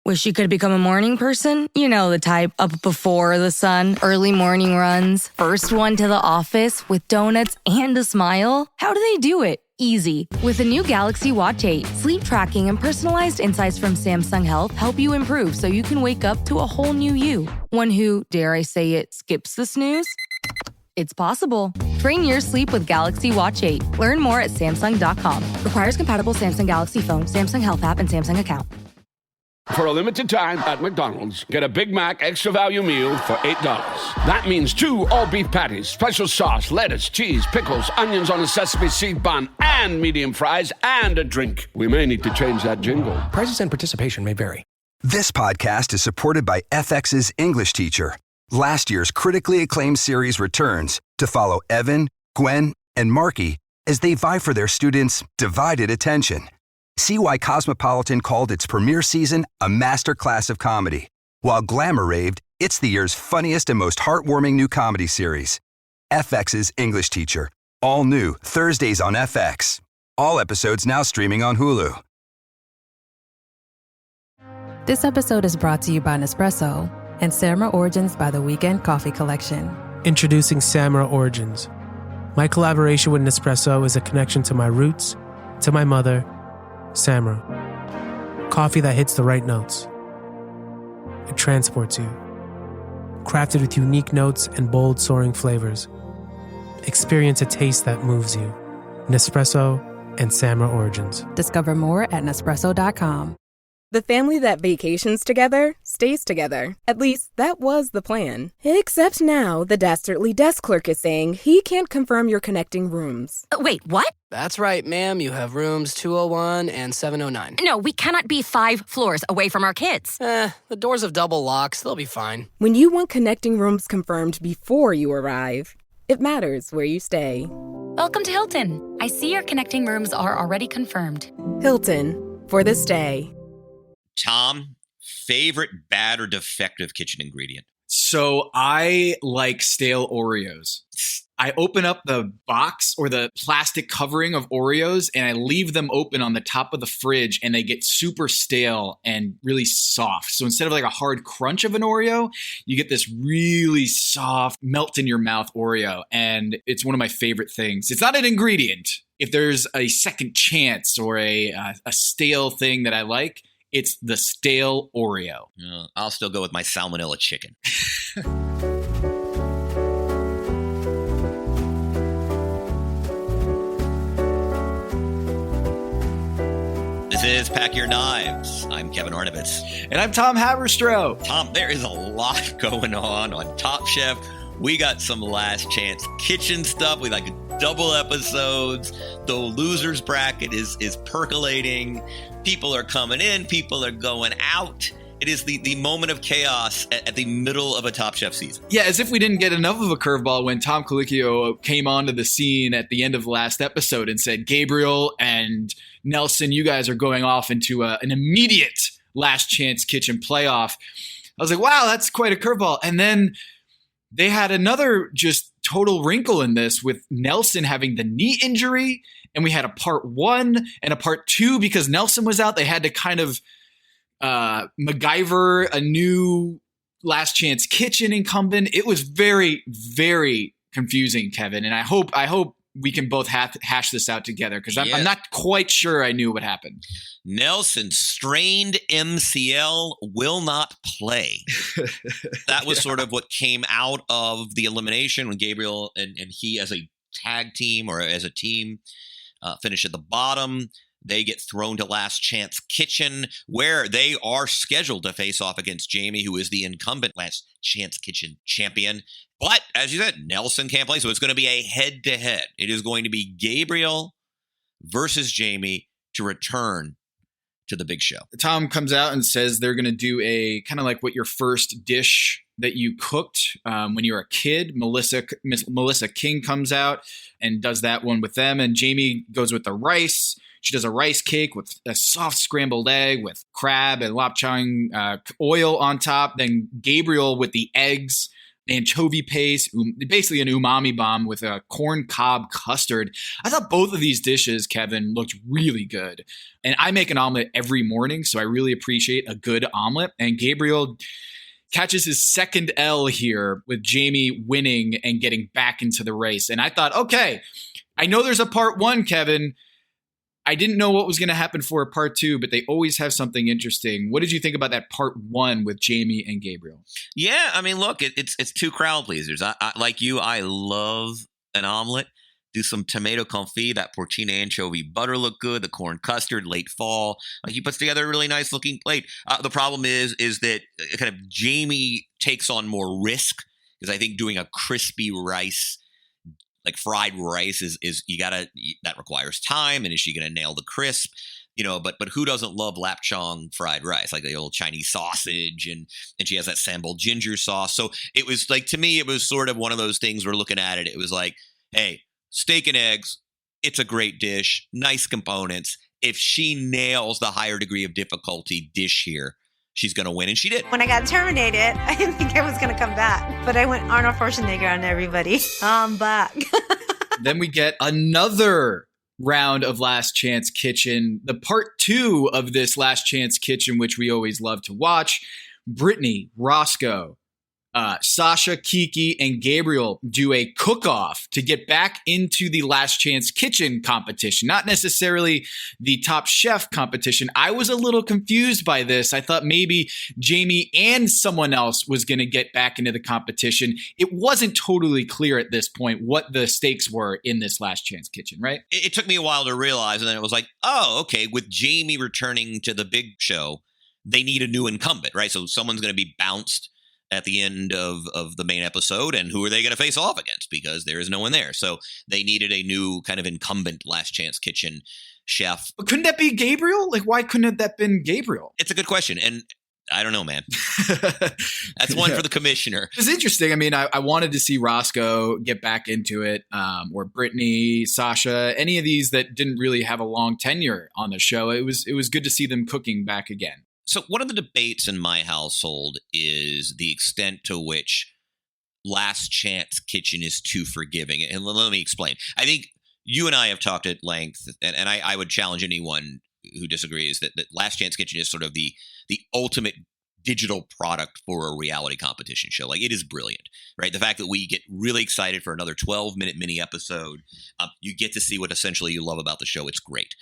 Wish you could become a morning person? You know the type, up before the sun, early morning runs, first one to the office with donuts and a smile. How do they do it? Easy. With the new Galaxy Watch 8, sleep tracking and personalized insights from Samsung Health help you improve so you can wake up to a whole new you. One who, dare I say it, skips the snooze? It's possible. Train your sleep with Galaxy Watch 8. Learn more at Samsung.com. Requires compatible Samsung Galaxy phone, Samsung Health app, and Samsung account. For a limited time at McDonald's, get a Big Mac extra value meal for $8. That means 2 all-beef patties, special sauce, lettuce, cheese, pickles, onions on a sesame seed bun, and medium fries, and a drink. We may need to change that jingle. Prices and participation may vary. This podcast is supported by FX's English Teacher. Last year's critically acclaimed series returns to follow Evan, Gwen, and Marky as they vie for their students' divided attention. See why Cosmopolitan called its premiere season a masterclass of comedy, while Glamour raved it's the year's funniest and most heartwarming new comedy series. FX's English Teacher, all new Thursdays on FX. All episodes now streaming on Hulu. This episode is brought to you by Nespresso and Samra Origins by the Weekend Coffee Collection. Introducing Samra Origins. My collaboration with Nespresso is a connection to my roots, to my mother, Samra. Coffee that hits the right notes. It transports you. Crafted with unique notes and bold soaring flavors. Experience a taste that moves you. Nespresso and Samra Origins. Discover more at Nespresso.com. The family that vacations together stays together. At least, that was the plan. Except now, the Dastardly desk clerk is saying he can't confirm your connecting rooms. Wait, what? That's right, ma'am. You have rooms 201 and 709. No, we cannot be 5 floors away from our kids. The doors have double locks. They'll be fine. When you want connecting rooms confirmed before you arrive, it matters where you stay. Welcome to Hilton. I see your connecting rooms are already confirmed. Hilton, for the stay. Tom, favorite bad or defective kitchen ingredient? So I like stale Oreos. I open up the box or the plastic covering of Oreos and I leave them open on the top of the fridge and they get super stale and really soft. So instead of like a hard crunch of an Oreo, you get this really soft, melt in your mouth Oreo. And it's one of my favorite things. It's not an ingredient. If there's a second chance or a stale thing that I like, it's the stale Oreo. I'll still go with my salmonella chicken. This is Pack Your Knives. I'm Kevin Arnovitz. And I'm Tom Haberstroh. Tom, there is a lot going on Top Chef. We got some last chance kitchen stuff. We like double episodes. The losers bracket is percolating. People are coming in. People are going out. It is the moment of chaos at the middle of a Top Chef season. Yeah, as if we didn't get enough of a curveball when Tom Colicchio came onto the scene at the end of the last episode and said, Gabriel and Nelson, you guys are going off into an immediate last chance kitchen playoff. I was like, wow, that's quite a curveball. And then they had another just total wrinkle in this with Nelson having the knee injury. And we had a part 1 and a part 2 because Nelson was out. They had to kind of MacGyver a new last chance kitchen incumbent. It was very, very confusing, Kevin. And I hope we can both hash this out together because I'm not quite sure I knew what happened. Nelson, strained MCL, will not play. That was sort of what came out of the elimination when Gabriel and he as a tag team or as a team finish at the bottom. They get thrown to Last Chance Kitchen, where they are scheduled to face off against Jamie, who is the incumbent Last Chance Kitchen champion. But, as you said, Nelson can't play, so it's going to be a head-to-head. It is going to be Gabriel versus Jamie to return to the big show. Tom comes out and says they're going to do a kind of like what your first dish that you cooked when you were a kid. Melissa King comes out and does that one with them, and Jamie goes with the rice. She does a rice cake with a soft scrambled egg with crab and lapchang oil on top. Then Gabriel with the eggs anchovy paste, basically an umami bomb with a corn cob custard. I thought both of these dishes, Kevin, looked really good. And I make an omelet every morning, so I really appreciate a good omelet. And Gabriel catches his second L here with Jamie winning and getting back into the race. And I thought, okay, I know there's a part 1, Kevin. I didn't know what was going to happen for a part 2, but they always have something interesting. What did you think about that part 1 with Jamie and Gabriel? Yeah, I mean, look, it's 2 crowd pleasers. I like you, I love an omelet. Do some tomato confit, that porcina anchovy butter look good, the corn custard, late fall. Like, he puts together a really nice looking plate. The problem is that kind of Jamie takes on more risk, because I think doing a crispy rice, like fried rice, is that requires time, and is she going to nail the crisp? But who doesn't love lapchong fried rice, like the old Chinese sausage, and she has that sambal ginger sauce. So it was like, to me, it was sort of one of those things where looking at it, it was like, hey, steak and eggs, it's a great dish, nice components. If she nails the higher degree of difficulty dish here, she's going to win, and she did. When I got terminated, I didn't think I was going to come back, but I went Arnold Schwarzenegger on everybody. I'm back. Then we get another round of Last Chance Kitchen, the part 2 of this Last Chance Kitchen, which we always love to watch. Brittany, Roscoe, Sasha, Kiki, and Gabriel do a cook-off to get back into the Last Chance Kitchen competition, not necessarily the Top Chef competition. I was a little confused by this. I thought maybe Jamie and someone else was going to get back into the competition. It wasn't totally clear at this point what the stakes were in this Last Chance Kitchen, right? It took me a while to realize, and then it was like, oh, okay, with Jamie returning to the big show, they need a new incumbent, right? So someone's going to be bounced at the end of the main episode, and who are they going to face off against? Because there is no one there. So they needed a new kind of incumbent Last Chance Kitchen chef. But couldn't that be Gabriel? Like, why couldn't that been Gabriel? It's a good question, and I don't know, man. That's one for the commissioner. It's interesting. I mean, I wanted to see Roscoe get back into it, or Brittany, Sasha, any of these that didn't really have a long tenure on the show. It was good to see them cooking back again. So one of the debates in my household is the extent to which Last Chance Kitchen is too forgiving. And let me explain. I think you and I have talked at length, and I would challenge anyone who disagrees that Last Chance Kitchen is sort of the ultimate digital product for a reality competition show. Like, it is brilliant, right? The fact that we get really excited for another 12-minute mini episode, you get to see what essentially you love about the show. It's great.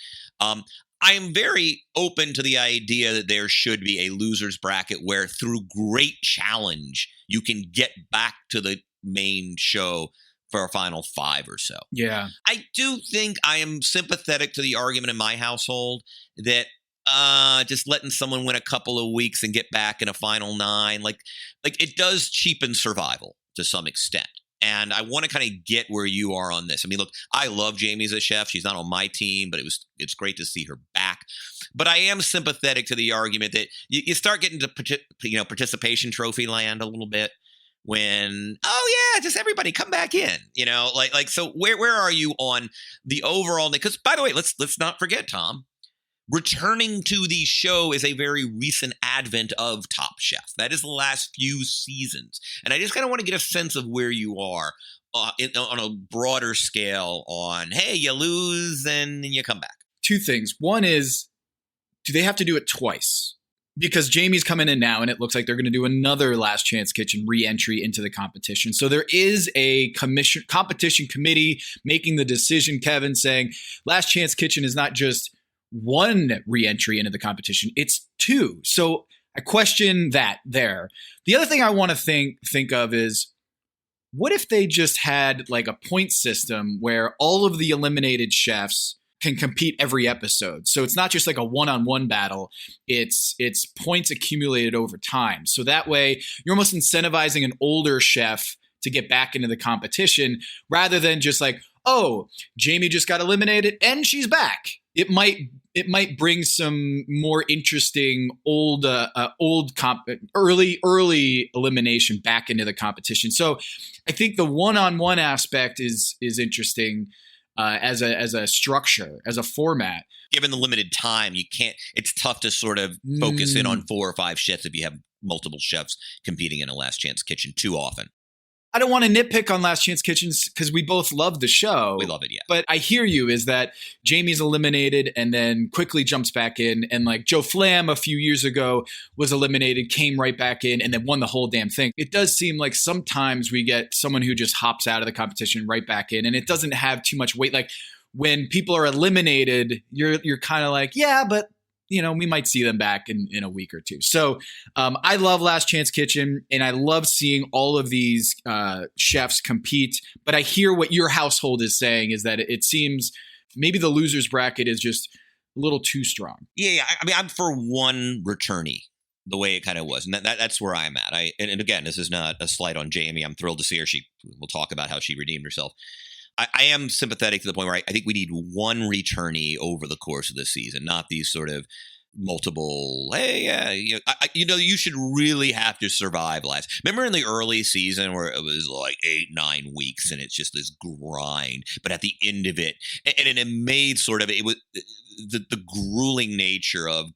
I am very open to the idea that there should be a loser's bracket where, through great challenge, you can get back to the main show for a final 5 or so. Yeah. I do think I am sympathetic to the argument in my household that just letting someone win a couple of weeks and get back in a final 9, like it does cheapen survival to some extent. And I want to kind of get where you are on this. I mean, look, I love Jamie as a chef. She's not on my team, but it's great to see her back. But I am sympathetic to the argument that you start getting to participation trophy land a little bit when, oh yeah, just everybody come back in. Like so where are you on the overall? Because, by the way, let's not forget, Tom, returning to the show is a very recent advent of Top Chef. That is the last few seasons. And I just kind of want to get a sense of where you are on a broader scale on, hey, you lose and then you come back. 2 things. One is, do they have to do it twice? Because Jamie's coming in now, and it looks like they're going to do another Last Chance Kitchen re-entry into the competition. So there is a competition committee making the decision, Kevin, saying Last Chance Kitchen is not just one re-entry into the competition, it's 2. So I question that there. The other thing I want to think of is, what if they just had like a point system where all of the eliminated chefs can compete every episode? So it's not just like a one-on-one battle. It's points accumulated over time. So that way you're almost incentivizing an older chef to get back into the competition rather than just like, oh, Jamie just got eliminated and she's back. It might bring some more interesting early elimination back into the competition. So I think the one-on-one aspect is interesting as a structure, as a format. Given the limited time, it's tough to sort of focus in on 4 or 5 chefs if you have multiple chefs competing in a Last Chance Kitchen too often. I don't want to nitpick on Last Chance Kitchens because we both love the show. We love it, yeah. But I hear you is that Jamie's eliminated and then quickly jumps back in. And like Joe Flam a few years ago was eliminated, came right back in, and then won the whole damn thing. It does seem like sometimes we get someone who just hops out of the competition right back in, and it doesn't have too much weight. Like when people are eliminated, you're kind of like, yeah, but we might see them back in a week or two. So I love Last Chance Kitchen, and I love seeing all of these chefs compete. But I hear what your household is saying is that it seems maybe the losers bracket is just a little too strong. Yeah. I mean, I'm for one returnee, the way it kind of was. And that's where I'm at. And again, this is not a slight on Jamie. I'm thrilled to see her. We'll talk about how she redeemed herself. I am sympathetic to the point where I think we need one returnee over the course of the season, not these sort of multiple, hey, yeah, you should really have to survive last. Remember in the early season where it was like 8-9 weeks and it's just this grind, but at the end of it, and it made sort of, it was the grueling nature of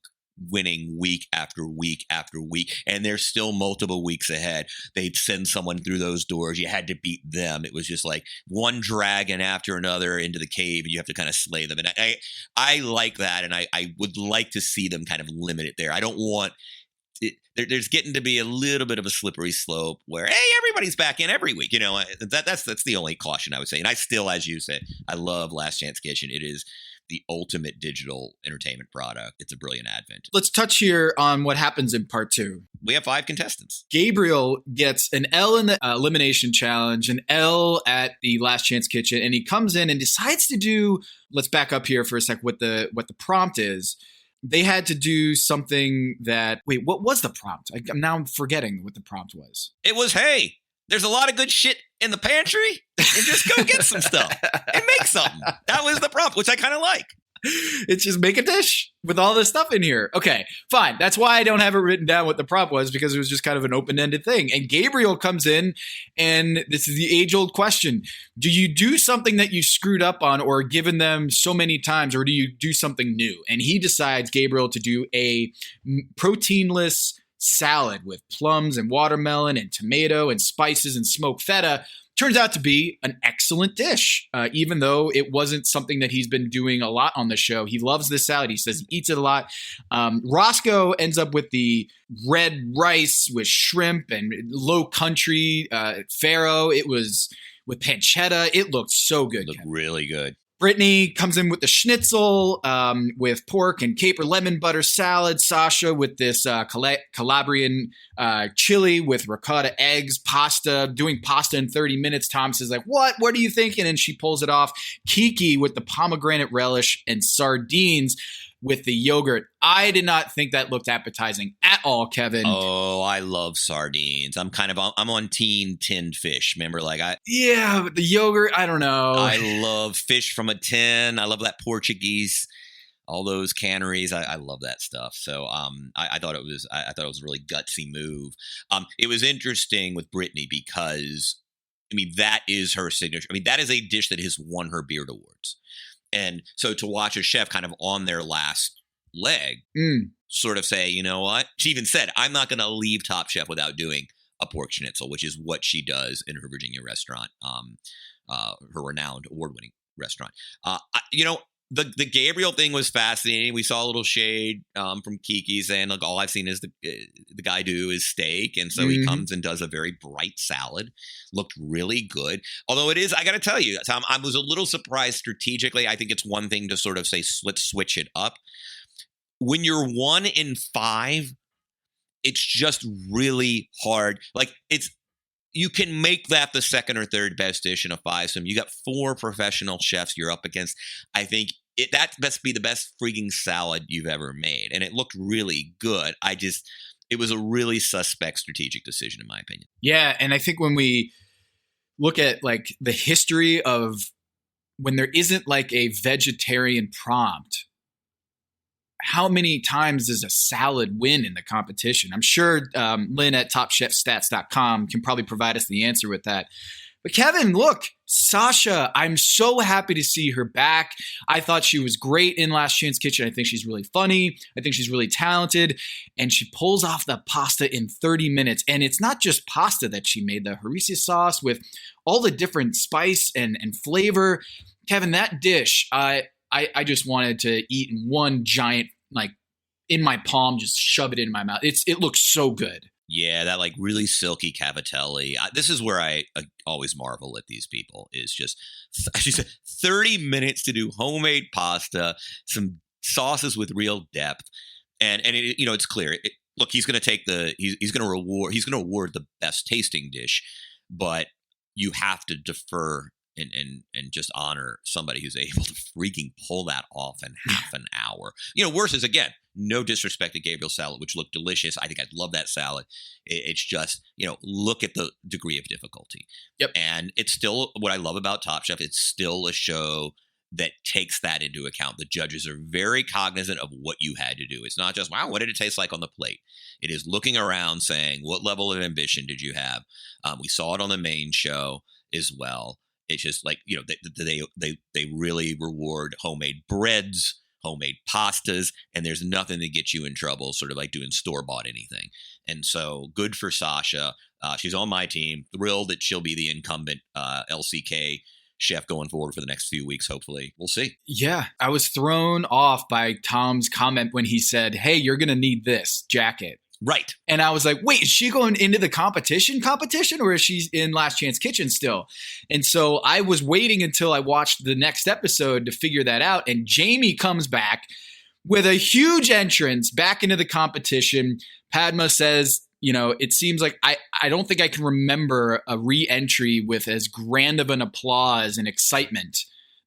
winning week after week after week, and there's still multiple weeks ahead. They'd send someone through those doors. You had to beat them. It was just like one dragon after another into the cave, and you have to kind of slay them. And I like that, and I would like to see them kind of limit it there. I don't want it. There's getting to be a little bit of a slippery slope where, hey, everybody's back in every week. That's the only caution I would say. And I still, as you said, I love Last Chance Kitchen. It is the ultimate digital entertainment product. It's a brilliant advent. Let's touch here on what happens in part 2. We have 5 contestants. Gabriel gets an L in the elimination challenge, an L at the Last Chance Kitchen, and he comes in and decides to do, let's back up here for a sec, what the prompt is. They had to do something that, wait, what was the prompt? I'm now forgetting what the prompt was. It was, hey, there's a lot of good shit in the pantry, and just go get some stuff and make something. That was the prompt, which I kind of like. It's just make a dish with all this stuff in here. Okay, fine. That's why I don't have it written down what the prompt was, because it was just kind of an open-ended thing. And Gabriel comes in, and this is the age-old question. Do you do something that you screwed up on or given them so many times, or do you do something new? And he decides, Gabriel, to do a proteinless salad with plums and watermelon and tomato and spices and smoked feta. Turns out to be an excellent dish, even though it wasn't something that he's been doing a lot on the show. He loves this salad. He says he eats it a lot. Roscoe ends up with the red rice with shrimp and low country farro. It was with pancetta. It looked so good. Looked really good. Brittany comes in with the schnitzel with pork and caper lemon butter salad. Sasha with this Calabrian chili with ricotta eggs, pasta, doing pasta in 30 minutes. Tom says, like, what are you thinking? And she pulls it off. Kiki with the pomegranate relish and sardines with the yogurt. I did not think that looked appetizing at all, Kevin. Oh, I love sardines. I'm on team tinned fish. Remember, yeah, but the yogurt, I don't know. I love fish from a tin. I love that Portuguese, all those canneries. I love that stuff. So I thought it was a really gutsy move. It was interesting with Brittany because, I mean, that is her signature. I mean, that is a dish that has won her Beard Awards. And so to watch a chef kind of on their last leg sort of say, you know what? She even said, I'm not going to leave Top Chef without doing a pork schnitzel, which is what she does in her Virginia restaurant, her renowned award-winning restaurant. The Gabriel thing was fascinating. We saw a little shade from Kiki saying, look, all I've seen is the guy do is steak. And so he comes and does a very bright salad. Looked really good. Although it is, I got to tell you, Tom, I was a little surprised strategically. I think it's one thing to sort of say, let's switch it up. When you're 1 in 5, it's just really hard. You can make that the second or third best dish in a 5-some. You got 4 professional chefs you're up against. I think that must be the best freaking salad you've ever made. And it looked really good. It was a really suspect strategic decision, in my opinion. Yeah. And I think when we look at the history of when there isn't a vegetarian prompt, how many times does a salad win in the competition? I'm sure Lynn at TopChefStats.com can probably provide us the answer with that. But Kevin, look, Sasha, I'm so happy to see her back. I thought she was great in Last Chance Kitchen. I think she's really funny. I think she's really talented. And she pulls off the pasta in 30 minutes. And it's not just pasta that she made, the harissa sauce with all the different spice and flavor. Kevin, that dish, I just wanted to eat in one giant, like in my palm, just shove it in my mouth. It looks so good. Yeah, that like really silky cavatelli. This is where I always marvel at these people is just 30 minutes to do homemade pasta, some sauces with real depth. And it, it's clear. Look, he's going to take he's going to award the best tasting dish, but you have to defer and just honor somebody who's able to freaking pull that off in half an hour. Worse is, again, no disrespect to Gabriel's salad, which looked delicious. I think I'd love that salad. It's just, look at the degree of difficulty. Yep. And it's still what I love about Top Chef. It's still a show that takes that into account. The judges are very cognizant of what you had to do. It's not just, wow, what did it taste like on the plate? It is looking around saying, what level of ambition did you have? We saw it on the main show as well. It's just like, they really reward homemade breads, homemade pastas, and there's nothing to get you in trouble, sort of like doing store-bought anything. And so good for Sasha. She's on my team. Thrilled that she'll be the incumbent LCK chef going forward for the next few weeks, hopefully. We'll see. Yeah, I was thrown off by Tom's comment when he said, hey, you're going to need this jacket. Right. And I was like, wait, is she going into the competition, or is she in Last Chance Kitchen still? And so I was waiting until I watched the next episode to figure that out. And Jamie comes back with a huge entrance back into the competition. Padma says, it seems like I don't think I can remember a re-entry with as grand of an applause and excitement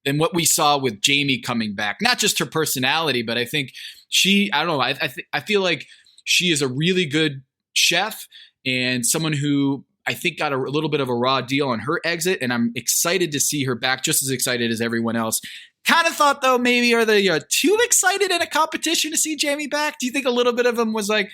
than what we saw with Jamie coming back. Not just her personality, but I think I feel like she is a really good chef and someone who I think got a little bit of a raw deal on her exit, and I'm excited to see her back, just as excited as everyone else. Kind of thought, though, maybe are they too excited in a competition to see Jamie back? Do you think a little bit of them was like,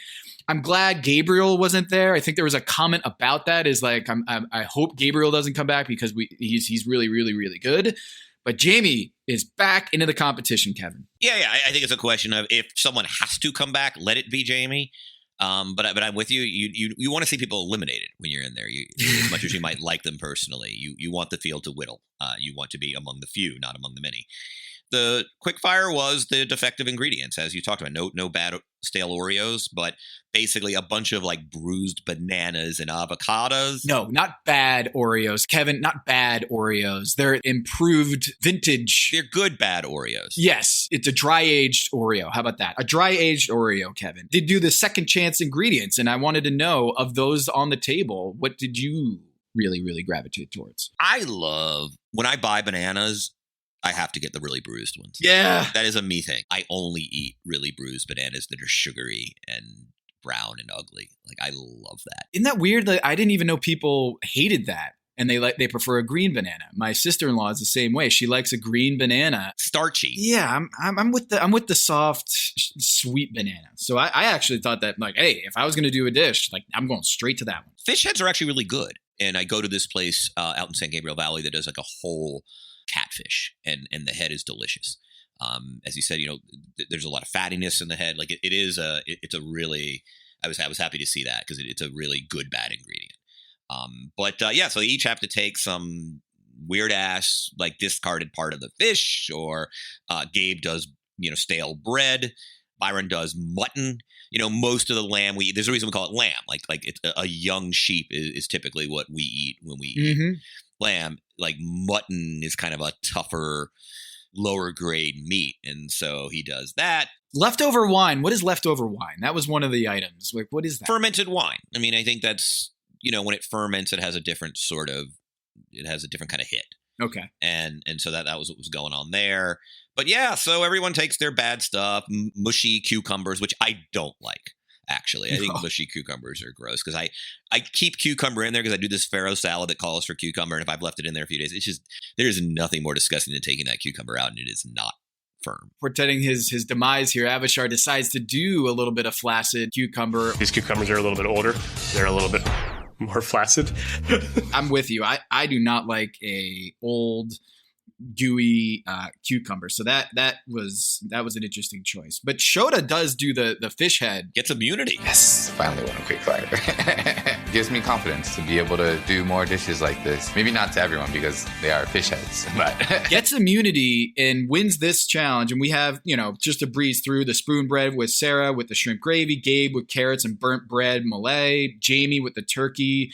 I'm glad Gabriel wasn't there? I think there was a comment about that is like, I hope Gabriel doesn't come back because he's really, really, really good. But Jamie is back into the competition, Kevin. Yeah. I think it's a question of if someone has to come back, let it be Jamie. But I'm with you. You want to see people eliminated when you're in there. As much as you might like them personally, you want the field to whittle. You want to be among the few, not among the many. The quickfire was the defective ingredients, as you talked about. No bad stale Oreos, but basically a bunch of like bruised bananas and avocados. No, not bad Oreos, Kevin. Not bad Oreos. They're improved vintage. They're good bad Oreos. Yes, it's a dry-aged Oreo. How about that? A dry-aged Oreo, Kevin. They do the second chance ingredients, and I wanted to know, of those on the table, what did you really, really gravitate towards? I love, when I buy bananas, I have to get the really bruised ones. Yeah. That is a me thing. I only eat really bruised bananas that are sugary and brown and ugly. Like, I love that. Isn't that weird? Like, I didn't even know people hated that. And they prefer a green banana. My sister-in-law is the same way. She likes a green banana. Starchy. Yeah, I'm with the soft, sweet banana. So I actually thought that, like, hey, if I was going to do a dish, like, I'm going straight to that one. Fish heads are actually really good. And I go to this place out in San Gabriel Valley that does like a whole catfish, and the head is delicious. As you said, there's a lot of fattiness in the head. Like it's a really, I was happy to see that because it's a really good bad ingredient. So they each have to take some weird ass like discarded part of the fish, or Gabe does stale bread. Byron does mutton. Most of the lamb we eat, there's a reason we call it lamb. Like it's a young sheep is typically what we eat when we eat lamb. Like mutton is kind of a tougher, lower grade meat, and so he does that. Leftover wine. What is leftover wine? That was one of the items. Like, what is that? Fermented wine. I mean, I think that's when it ferments, it has a different kind of hit. Okay. And so that was what was going on there. But yeah, so everyone takes their bad stuff, mushy cucumbers, which I don't like, actually. I think mushy cucumbers are gross because I keep cucumber in there because I do this farro salad that calls for cucumber. And if I've left it in there a few days, it's just, there's nothing more disgusting than taking that cucumber out, and it is not firm. Portending his demise here, Avishar decides to do a little bit of flaccid cucumber. These cucumbers are a little bit older. They're a little bit more flaccid. I'm with you. I do not like a old gooey cucumber. So that was an interesting choice. But Shota does do the fish head. Gets immunity. Yes, finally won a quick fire. Gives me confidence to be able to do more dishes like this. Maybe not to everyone because they are fish heads, but gets immunity and wins this challenge. And we have, just to breeze through, the spoon bread with Sarah with the shrimp gravy, Gabe with carrots and burnt bread, Malay, Jamie with the turkey,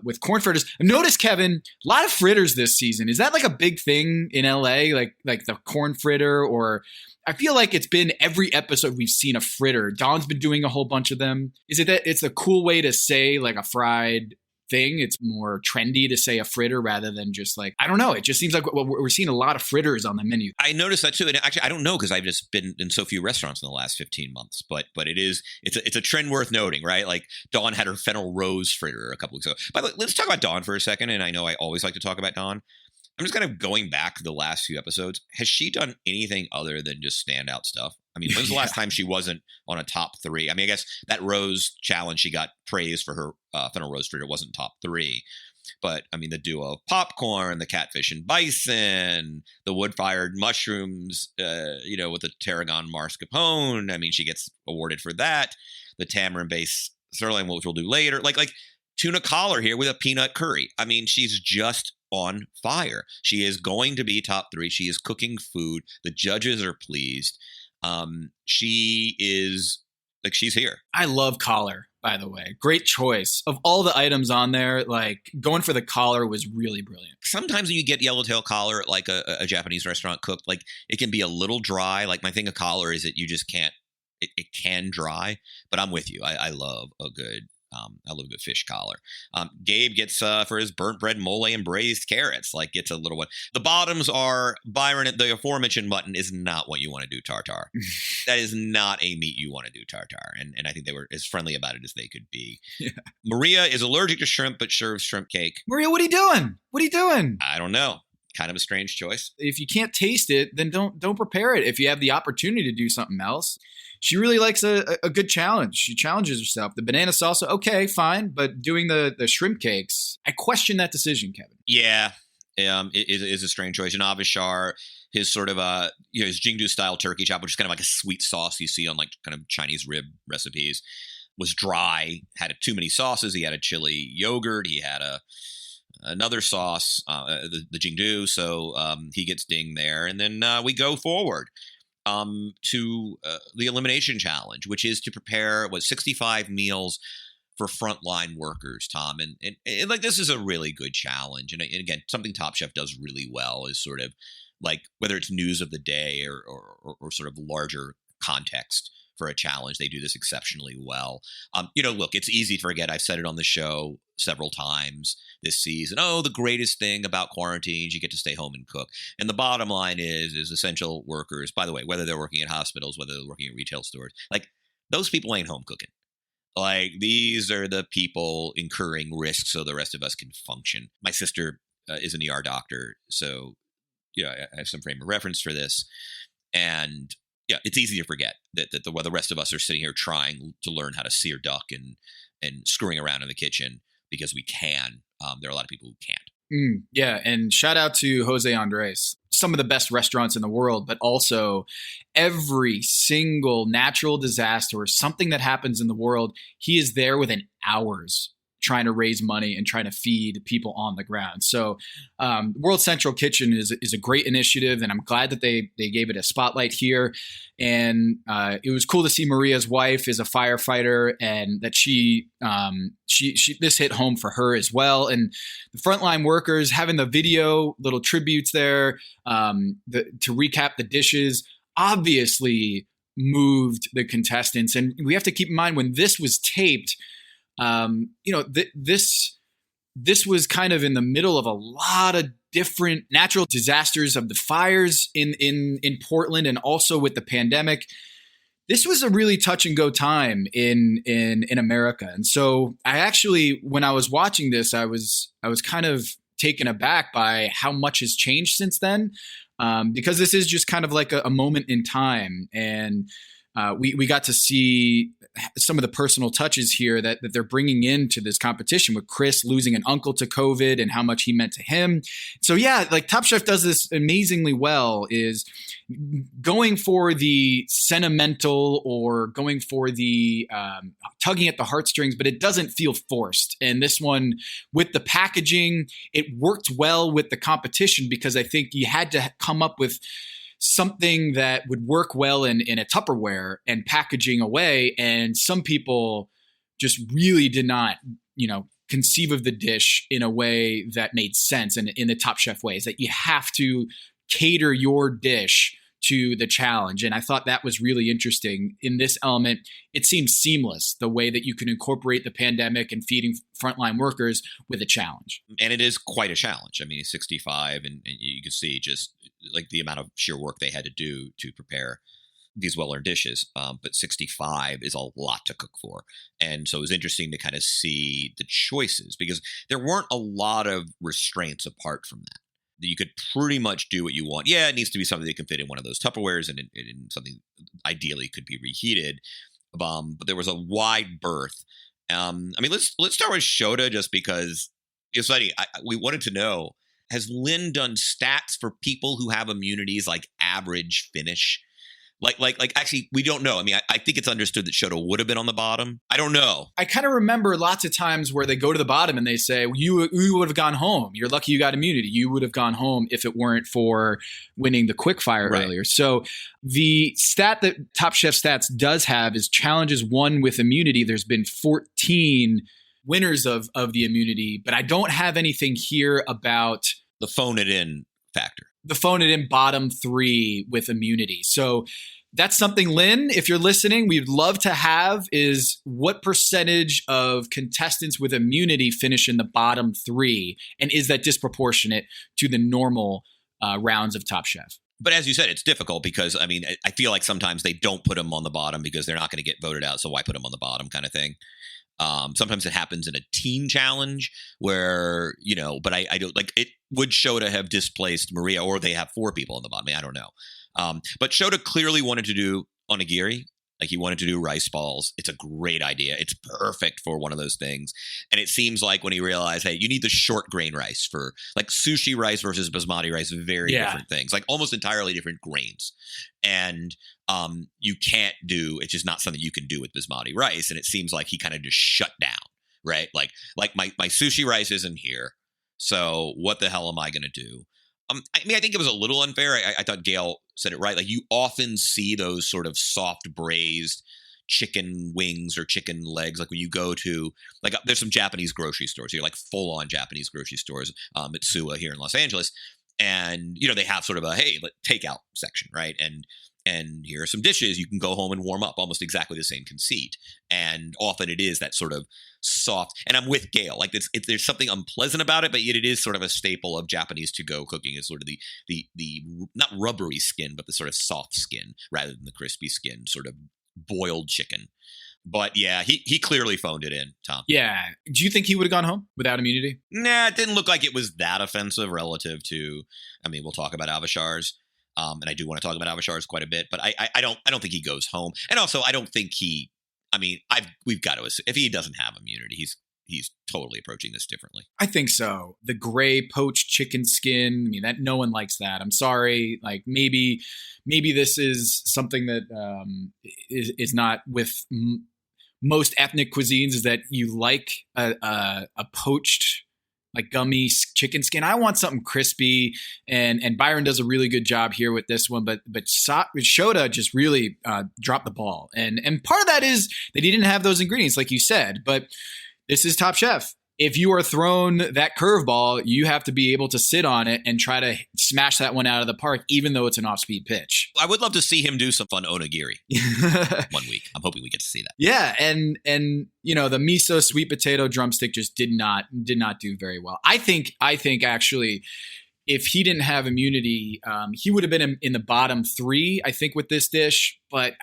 with corn fritters. Notice, Kevin, a lot of fritters this season. Is that like a big thing in LA? Like the corn fritter, or I feel like it's been every episode we've seen a fritter. Dawn's been doing a whole bunch of them. Is it that it's a cool way to say like a fried thing? It's more trendy to say a fritter rather than just like, I don't know. It just seems like we're seeing a lot of fritters on the menu. I noticed that too. And actually, I don't know because I've just been in so few restaurants in the last 15 months, but it's a trend worth noting, right? Like Dawn had her fennel rose fritter a couple weeks ago. By the way, let's talk about Dawn for a second. And I know I always like to talk about Dawn. I'm just kind of going back the last few episodes. Has she done anything other than just standout stuff? I mean, when's the last time she wasn't on a top 3? I mean, I guess that Rose challenge, she got praised for her fennel rose fritter, wasn't top 3. But, I mean, the duo of popcorn, the catfish and bison, the wood-fired mushrooms, with the tarragon mascarpone. I mean, she gets awarded for that. The tamarind-based sirloin, which we'll do later. Like tuna collar here with a peanut curry. I mean, she's just on fire. She is going to be top 3. She is cooking food. The judges are pleased. She is like, she's here. I love collar, by the way. Great choice. Of all the items on there, like going for the collar was really brilliant. Sometimes when you get yellowtail collar at like a Japanese restaurant cooked, like it can be a little dry. Like my thing of collar is that you just can't, it can dry, but I'm with you. I love a good fish collar. Gabe gets for his burnt bread, mole, and braised carrots. Like gets a little one. The bottoms are Byron. The aforementioned mutton is not what you want to do tartare. That is not a meat you want to do tartare. And I think they were as friendly about it as they could be. Yeah. Maria is allergic to shrimp, but serves shrimp cake. Maria, what are you doing? What are you doing? I don't know. Kind of a strange choice. If you can't taste it, then don't prepare it. If you have the opportunity to do something else. She really likes a good challenge. She challenges herself. The banana salsa, okay, fine. But doing the shrimp cakes, I question that decision, Kevin. Yeah, it is a strange choice. And Avishar, his sort of his Jingdu style turkey chop, which is kind of like a sweet sauce you see on like kind of Chinese rib recipes, was dry. Had too many sauces. He had a chili yogurt. He had another sauce, the Jingdu. So he gets dinged there. And then we go forward to the elimination challenge, which is to prepare 65 meals for frontline workers, Tom. And like, this is a really good challenge. And again, something Top Chef does really well is sort of like, whether it's news of the day or sort of larger context for a challenge, they do this exceptionally well. Look, it's easy to forget. I've said it on the show several times this season. Oh, the greatest thing about quarantine is you get to stay home and cook. And the bottom line is essential workers, by the way, whether they're working at hospitals, whether they're working at retail stores, like those people ain't home cooking. Like these are the people incurring risks so the rest of us can function. My sister is an ER doctor, so I have some frame of reference for this. And yeah, it's easy to forget that while the rest of us are sitting here trying to learn how to sear duck and screwing around in the kitchen because we can, there are a lot of people who can't. Yeah, and shout out to Jose Andres. Some of the best restaurants in the world, but also every single natural disaster or something that happens in the world, he is there within hours trying to raise money and trying to feed people on the ground. So World Central Kitchen is a great initiative, and I'm glad that they gave it a spotlight here. And it was cool to see Maria's wife is a firefighter, and that she this hit home for her as well. And the frontline workers having the video, little tributes there to recap the dishes, obviously moved the contestants. And we have to keep in mind when this was taped, this was kind of in the middle of a lot of different natural disasters of the fires in Portland, and also with the pandemic. This was a really touch and go time in America. And so I actually, when I was watching this, I was kind of taken aback by how much has changed since then, because this is just kind of like a moment in time. And we got to see some of the personal touches here that they're bringing into this competition, with Chris losing an uncle to COVID and how much he meant to him. So yeah, like Top Chef does this amazingly well, is going for the sentimental or going for the tugging at the heartstrings, but it doesn't feel forced. And this one, with the packaging, it worked well with the competition, because I think you had to come up with something that would work well in a Tupperware and packaging away. And some people just really did not, conceive of the dish in a way that made sense, and in the Top Chef way, is that you have to cater your dish to the challenge. And I thought that was really interesting. In this element, it seems seamless, the way that you can incorporate the pandemic and feeding frontline workers with a challenge. And it is quite a challenge. I mean, 65, and you can see just like the amount of sheer work they had to do to prepare these well-earned dishes. But 65 is a lot to cook for. And so it was interesting to kind of see the choices, because there weren't a lot of restraints apart from that. You could pretty much do what you want. Yeah, it needs to be something that can fit in one of those Tupperwares, and in something ideally could be reheated. But there was a wide berth. I mean, let's start with Shota, just because it's funny. We wanted to know, has Lynn done stats for people who have immunities like average finish? Like actually, we don't know. I mean, I think it's understood that Shota would have been on the bottom. I don't know. I kind of remember lots of times where they go to the bottom and they say, you would have gone home. You're lucky you got immunity. You would have gone home if it weren't for winning the quickfire earlier. So the stat that Top Chef Stats does have is challenges won with immunity. There's been 14 winners of the immunity, but I don't have anything here about the phone it in factor. The phone it in bottom 3 with immunity. So that's something, Lynn, if you're listening, we'd love to have, is what percentage of contestants with immunity finish in the bottom 3? And is that disproportionate to the normal rounds of Top Chef? But as you said, it's difficult because, I mean, I feel like sometimes they don't put them on the bottom because they're not going to get voted out. So why put them on the bottom kind of thing? Sometimes it happens in a team challenge where, but I don't like it. Would Shota have displaced Maria, or they have 4 people on the bottom? I don't know. But Shota clearly wanted to do onigiri. Like, he wanted to do rice balls. It's a great idea. It's perfect for one of those things. And it seems like when he realized, hey, you need the short grain rice for like sushi rice versus basmati rice, very different things, like almost entirely different grains. And you can't do, it's just not something you can do with basmati rice. And it seems like he kind of just shut down, right? Like my sushi rice isn't here. So what the hell am I going to do? I mean, I think it was a little unfair. I thought Gail said it right. Like, you often see those sort of soft braised chicken wings or chicken legs. Like when you go to, like, there's some Japanese grocery stores here, like full on Japanese grocery stores, Mitsuwa here in Los Angeles. And, they have sort of a, hey, takeout section, right? And here are some dishes you can go home and warm up, almost exactly the same conceit. And often it is that sort of soft, and I'm with Gail, like there's something unpleasant about it, but yet it is sort of a staple of Japanese to-go cooking, is sort of the not rubbery skin, but the sort of soft skin rather than the crispy skin, sort of boiled chicken. But yeah, he clearly phoned it in, Tom. Yeah. Do you think he would have gone home without immunity? Nah, it didn't look like it was that offensive relative to, I mean, we'll talk about Avashar's. And I do want to talk about Avashar's quite a bit, but I don't think he goes home. And also, I don't think we've got to assume, if he doesn't have immunity, he's totally approaching this differently. I think so. The gray poached chicken skin, I mean, that no one likes that. I'm sorry. Like, maybe this is something that is not with most ethnic cuisines, is that you like a poached, like, gummy chicken skin. I want something crispy, and Byron does a really good job here with this one. But Shota just really dropped the ball, and part of that is that he didn't have those ingredients, like you said. But this is Top Chef. If you are thrown that curveball, you have to be able to sit on it and try to smash that one out of the park, even though it's an off-speed pitch. I would love to see him do some fun onigiri one week. I'm hoping we get to see that. Yeah, and the miso sweet potato drumstick just did not do very well. I think actually, if he didn't have immunity, he would have been in the bottom 3, I think, with this dish. But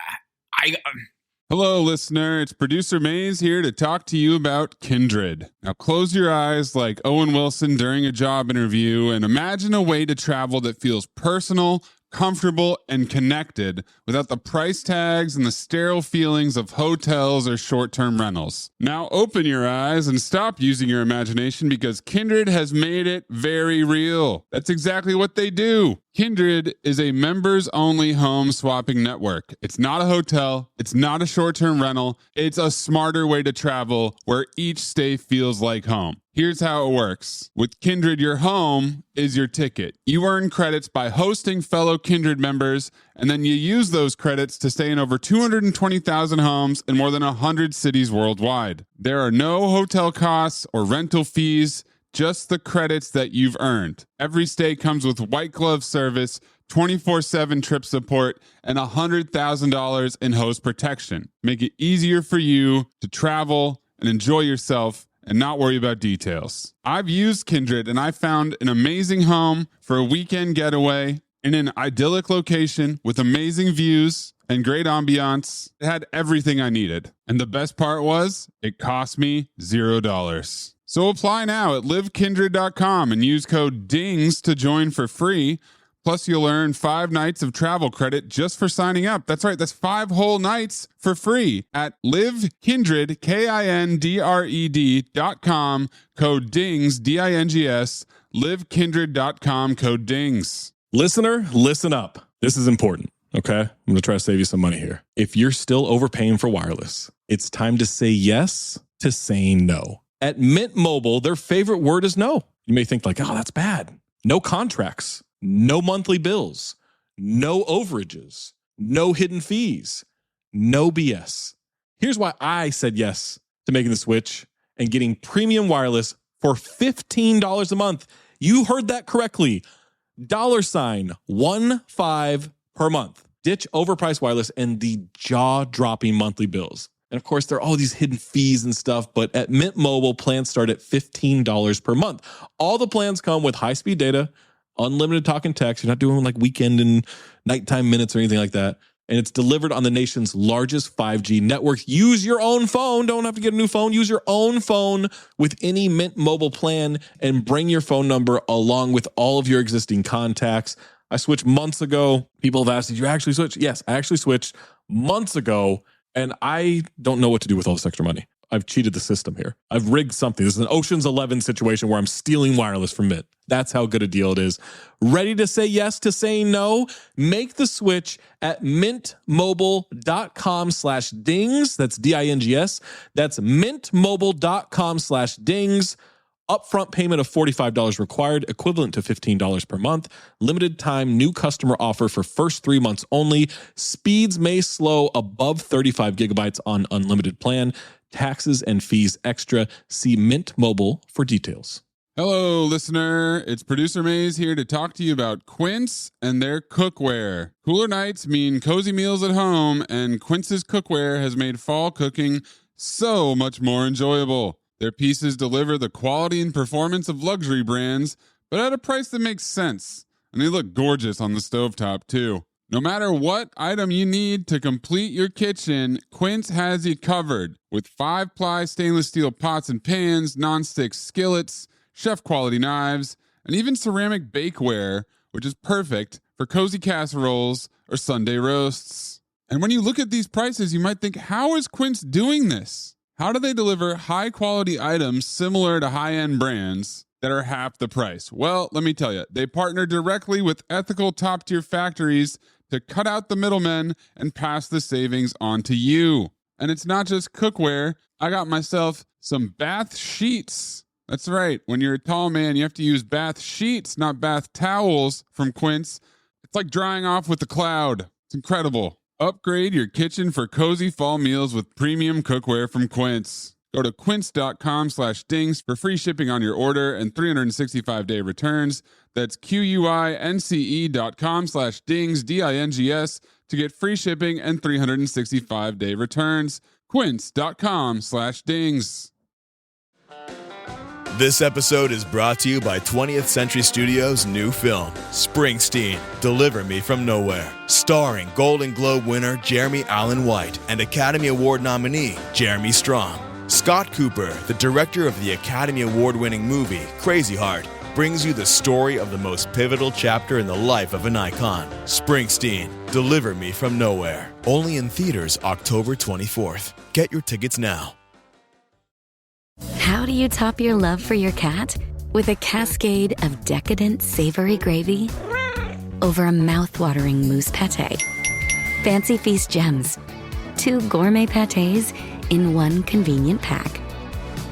Hello, listener. It's producer Maze here to talk to you about Kindred. Now, close your eyes like Owen Wilson during a job interview and imagine a way to travel that feels personal, comfortable, and connected without the price tags and the sterile feelings of hotels or short-term rentals. Now open your eyes and stop using your imagination because Kindred has made it very real. That's exactly what they do. Kindred is a members-only home swapping network. It's not a hotel. It's not a short-term rental. It's a smarter way to travel where each stay feels like home. Here's how it works. With Kindred, your home is your ticket. You earn credits by hosting fellow Kindred members, and then you use those credits to stay in over 220,000 homes in more than 100 cities worldwide. There are no hotel costs or rental fees, just the credits that you've earned. Every stay comes with white glove service, 24/7 trip support, and $100,000 in host protection. Make it easier for you to travel and enjoy yourself and not worry about details. I've used Kindred and I found an amazing home for a weekend getaway in an idyllic location with amazing views and great ambiance. It had everything I needed. And the best part was, it cost me $0. So apply now at livekindred.com and use code DINGS to join for free. Plus, you'll earn 5 nights of travel credit just for signing up. That's right, that's 5 whole nights for free at livekindred, KINDRED.com, code DINGS, DINGS, livekindred.com, code DINGS. Listener, listen up. This is important, okay? I'm going to try to save you some money here. If you're still overpaying for wireless, it's time to say yes to saying no. At Mint Mobile, their favorite word is no. You may think like, oh, that's bad. No contracts, no monthly bills, no overages, no hidden fees, no BS. Here's why I said yes to making the switch and getting premium wireless for $15 a month. You heard that correctly. $15 per month. Ditch overpriced wireless and the jaw-dropping monthly bills. And of course, there are all these hidden fees and stuff, but at Mint Mobile, plans start at $15 per month. All the plans come with high-speed data, unlimited talk and text. You're not doing like weekend and nighttime minutes or anything like that. And it's delivered on the nation's largest 5G network. Use your own phone. Don't have to get a new phone. Use your own phone with any Mint Mobile plan and bring your phone number along with all of your existing contacts. I switched months ago. People have asked, did you actually switch? Yes, I actually switched months ago. And I don't know what to do with all this extra money. I've cheated the system here. I've rigged something. This is an Ocean's 11 situation where I'm stealing wireless from Mint. That's how good a deal it is. Ready to say yes to saying no? Make the switch at mintmobile.com/dings. That's DINGS. That's mintmobile.com/dings. Upfront payment of $45 required, equivalent to $15 per month. Limited time new customer offer for first 3 months only. Speeds may slow above 35 gigabytes on unlimited plan. Taxes and fees extra. See Mint Mobile for details. Hello, listener. It's Producer Maze here to talk to you about Quince and their cookware. Cooler nights mean cozy meals at home, and Quince's cookware has made fall cooking so much more enjoyable. Their pieces deliver the quality and performance of luxury brands, but at a price that makes sense. And they look gorgeous on the stovetop, too. No matter what item you need to complete your kitchen, Quince has you covered. With 5-ply stainless steel pots and pans, nonstick skillets, chef-quality knives, and even ceramic bakeware, which is perfect for cozy casseroles or Sunday roasts. And when you look at these prices, you might think, how is Quince doing this? How do they deliver high-quality items similar to high-end brands that are half the price? Well, let me tell you, they partner directly with ethical top-tier factories to cut out the middlemen and pass the savings on to you. And it's not just cookware. I got myself some bath sheets. That's right. When you're a tall man, you have to use bath sheets, not bath towels from Quince. It's like drying off with a cloud. It's incredible. Upgrade your kitchen for cozy fall meals with premium cookware from Quince. Go to quince.com/dings for free shipping on your order and 365-day returns. That's QUINCE.com/dings, DINGS, to get free shipping and 365-day returns. Quince.com/dings. This episode is brought to you by 20th Century Studios' new film, Springsteen, Deliver Me From Nowhere, starring Golden Globe winner Jeremy Allen White and Academy Award nominee Jeremy Strong. Scott Cooper, the director of the Academy Award-winning movie Crazy Heart, brings you the story of the most pivotal chapter in the life of an icon. Springsteen, Deliver Me From Nowhere. Only in theaters October 24th. Get your tickets now. How do you top your love for your cat? With a cascade of decadent savory gravy over a mouth-watering mousse pâté. Fancy Feast gems. 2 gourmet pâtés in one convenient pack.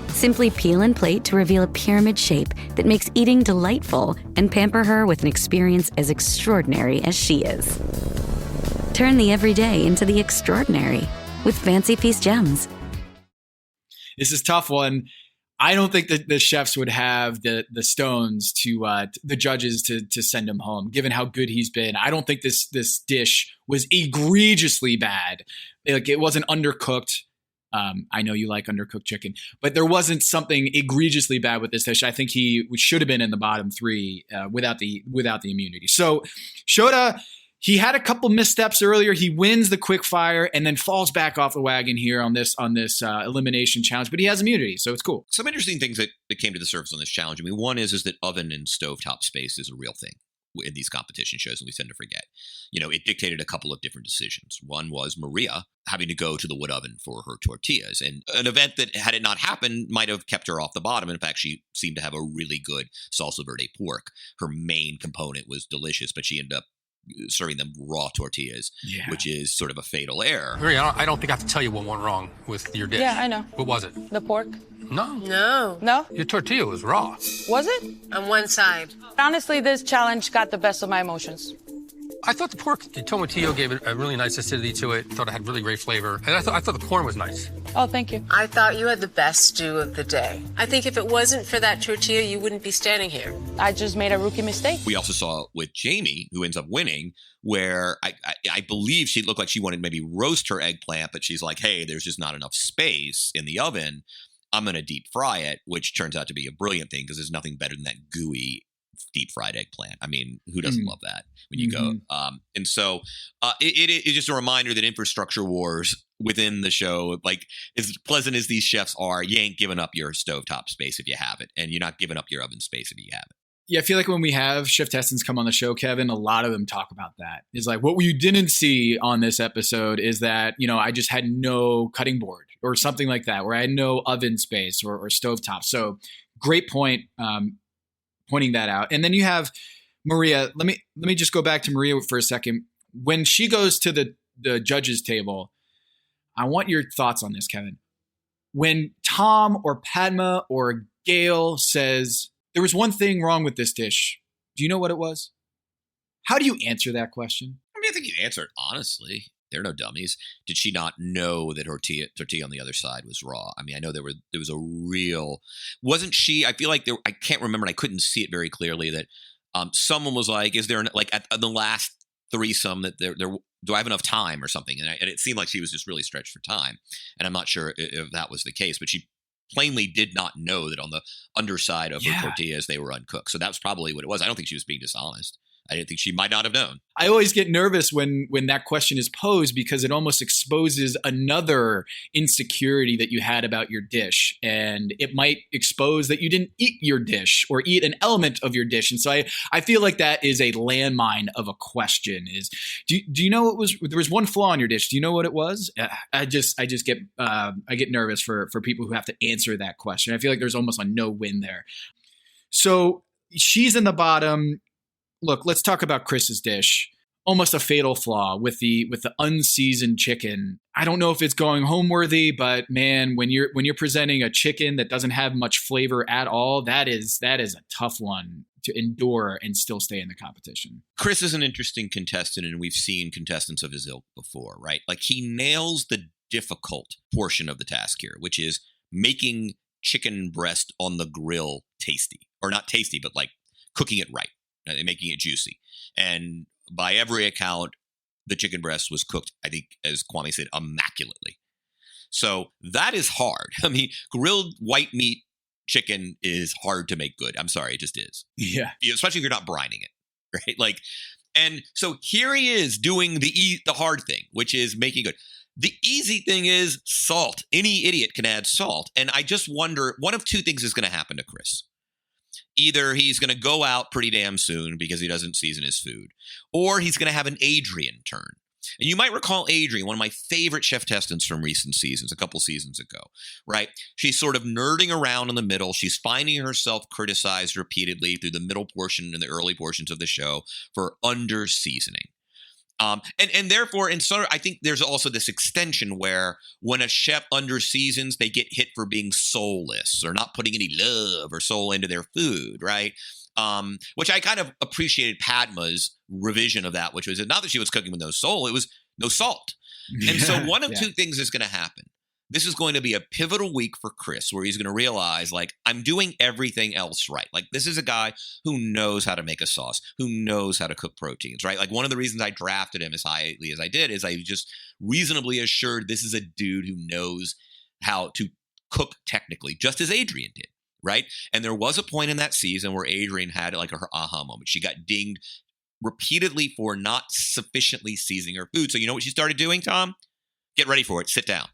Simply peel and plate to reveal a pyramid shape that makes eating delightful and pamper her with an experience as extraordinary as she is. Turn the everyday into the extraordinary with Fancy Feast gems. This is a tough one. I don't think that the chefs would have the stones to the judges to send him home, given how good he's been. I don't think this dish was egregiously bad. Like, it wasn't undercooked. I know you like undercooked chicken, but there wasn't something egregiously bad with this dish. I think he should have been in the bottom 3 without the immunity. So Shota, he had a couple missteps earlier. He wins the quick fire and then falls back off the wagon here on this elimination challenge, but he has immunity, so it's cool. Some interesting things that came to the surface on this challenge. I mean, one is that oven and stovetop space is a real thing in these competition shows, and we tend to forget. It dictated a couple of different decisions. One was Maria having to go to the wood oven for her tortillas, and an event that, had it not happened, might have kept her off the bottom. In fact, she seemed to have a really good salsa verde pork. Her main component was delicious, but she ended up serving them raw tortillas, which is sort of a fatal error. Maria, I don't think I have to tell you what went wrong with your dish. Yeah, I know. What was it? The pork. No. No? Your tortilla was raw. Was it? On one side. Honestly, this challenge got the best of my emotions. I thought the pork, the tomatillo gave it a really nice acidity to it. Thought it had really great flavor. And I thought the corn was nice. Oh, thank you. I thought you had the best stew of the day. I think if it wasn't for that tortilla, you wouldn't be standing here. I just made a rookie mistake. We also saw with Jamie, who ends up winning, where I believe she looked like she wanted to maybe roast her eggplant, but she's like, hey, there's just not enough space in the oven. I'm going to deep fry it, which turns out to be a brilliant thing because there's nothing better than that gooey deep fried eggplant. I mean, who doesn't love that when you go? And so it's just a reminder that infrastructure wars within the show, like, as pleasant as these chefs are, you ain't giving up your stovetop space if you have it, and you're not giving up your oven space if you have it. Yeah, I feel like when we have Chef Testins come on the show, Kevin, a lot of them talk about that. It's like, what you didn't see on this episode is that, I just had no cutting board or something like that, where I had no oven space or stovetop. So great point, pointing that out. And then you have Maria. Let me just go back to Maria for a second. When she goes to the judges table, I want your thoughts on this, Kevin. When Tom or Padma or Gail says, there was one thing wrong with this dish, do you know what it was? How do you answer that question? I mean, I think you answered honestly. They're no dummies. Did she not know that tortilla on the other side was raw? I mean, I know there was a real, wasn't she? I feel like I can't remember, and I couldn't see it very clearly, that someone was like, is there like at the last threesome that there do I have enough time or something? And it seemed like she was just really stretched for time. And I'm not sure if that was the case, but she plainly did not know that on the underside of her tortillas, they were uncooked. So that's probably what it was. I don't think she was being dishonest. I didn't think she might not have known. I always get nervous when that question is posed because it almost exposes another insecurity that you had about your dish. And it might expose that you didn't eat your dish or eat an element of your dish. And so I feel like that is a landmine of a question. Is do you know what was, there was one flaw in your dish. Do you know what it was? I just get nervous for people who have to answer that question. I feel like there's almost a no win there. So she's in the bottom. Look, let's talk about Chris's dish. Almost a fatal flaw with the unseasoned chicken. I don't know if it's going home worthy, but man, when you're presenting a chicken that doesn't have much flavor at all, that is a tough one to endure and still stay in the competition. Chris is an interesting contestant, and we've seen contestants of his ilk before, right? Like, he nails the difficult portion of the task here, which is making chicken breast on the grill tasty, or not tasty, but like cooking it right. And making it juicy. And by every account, the chicken breast was cooked, I think, as Kwame said, immaculately. So that is hard. I mean, grilled white meat chicken is hard to make good. I'm sorry, it just is. Yeah. Especially if you're not brining it, right? Like, and so here he is doing the hard thing, which is making good. The easy thing is salt. Any idiot can add salt. And I just wonder, one of two things is going to happen to Chris. either he's going to go out pretty damn soon because he doesn't season his food, or he's going to have an Adrian turn. And you might recall Adrian, one of my favorite chef testants from recent seasons, a couple seasons ago, right? She's sort of nerding around in the middle. She's finding herself criticized repeatedly through the middle portion and the early portions of the show for under seasoning. And therefore, I think there's also this extension where when a chef under seasons, they get hit for being soulless or not putting any love or soul into their food, right? Which I kind of appreciated Padma's revision of that, which was not that she was cooking with no soul, it was no salt. And so one of two things is going to happen. This is going to be a pivotal week for Chris where he's going to realize, like, I'm doing everything else right. Like, this is a guy who knows how to make a sauce, who knows how to cook proteins, right? Like, one of the reasons I drafted him as highly as I did is I just reasonably assured this is a dude who knows how to cook technically, just as Adrian did, right? And there was a point in that season where Adrian had like her aha moment. She got dinged repeatedly for not sufficiently seasoning her food. So you know what she started doing, Tom? Get ready for it. Sit down.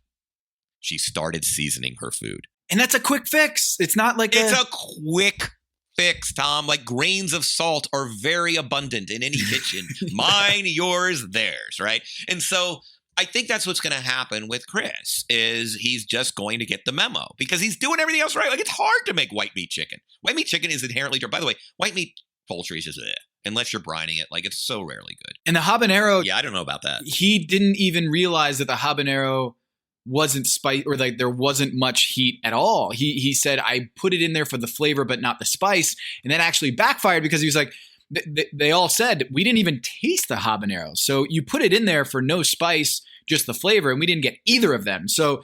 She started seasoning her food. And that's a quick fix. It's not like it's a quick fix, Tom. Like, grains of salt are very abundant in any kitchen. Mine, yours, theirs, right? And so I think that's what's going to happen with Chris is he's just going to get the memo because he's doing everything else right. Like, it's hard to make white meat chicken. White meat chicken is inherently dry. By the way, white meat poultry is just unless you're brining it. Like, it's so rarely good. And the habanero. Yeah, I don't know about that. He didn't even realize that the habanero wasn't spice or like there wasn't much heat at all. He said, I put it in there for the flavor, but not the spice. And that actually backfired because he was like, they all said, we didn't even taste the habanero. So you put it in there for no spice, just the flavor. And we didn't get either of them. So,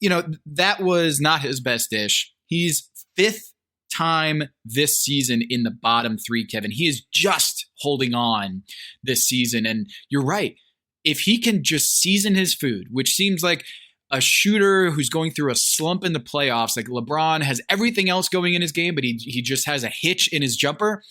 that was not his best dish. He's 5th time this season in the bottom 3, Kevin. He is just holding on this season. And you're right. If he can just season his food, which seems like a shooter who's going through a slump in the playoffs, like LeBron has everything else going in his game, but he just has a hitch in his jumper.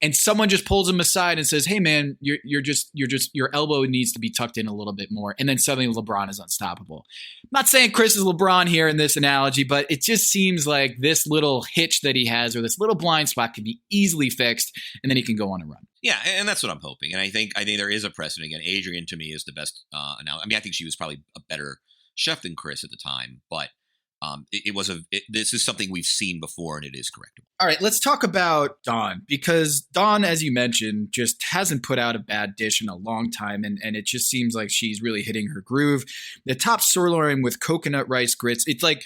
And someone just pulls him aside and says, hey man, your elbow needs to be tucked in a little bit more. And then suddenly LeBron is unstoppable. I'm not saying Chris is LeBron here in this analogy, but it just seems like this little hitch that he has or this little blind spot can be easily fixed and then he can go on a run. Yeah, and that's what I'm hoping. And I think there is a precedent. Again, Adrian to me is the best now. I mean, I think she was probably a better chef than Chris at the time, but this is something we've seen before and it is correctable. All right, let's talk about Dawn because Dawn, as you mentioned, just hasn't put out a bad dish in a long time. And it just seems like she's really hitting her groove. The top sirloin with coconut rice grits. It's like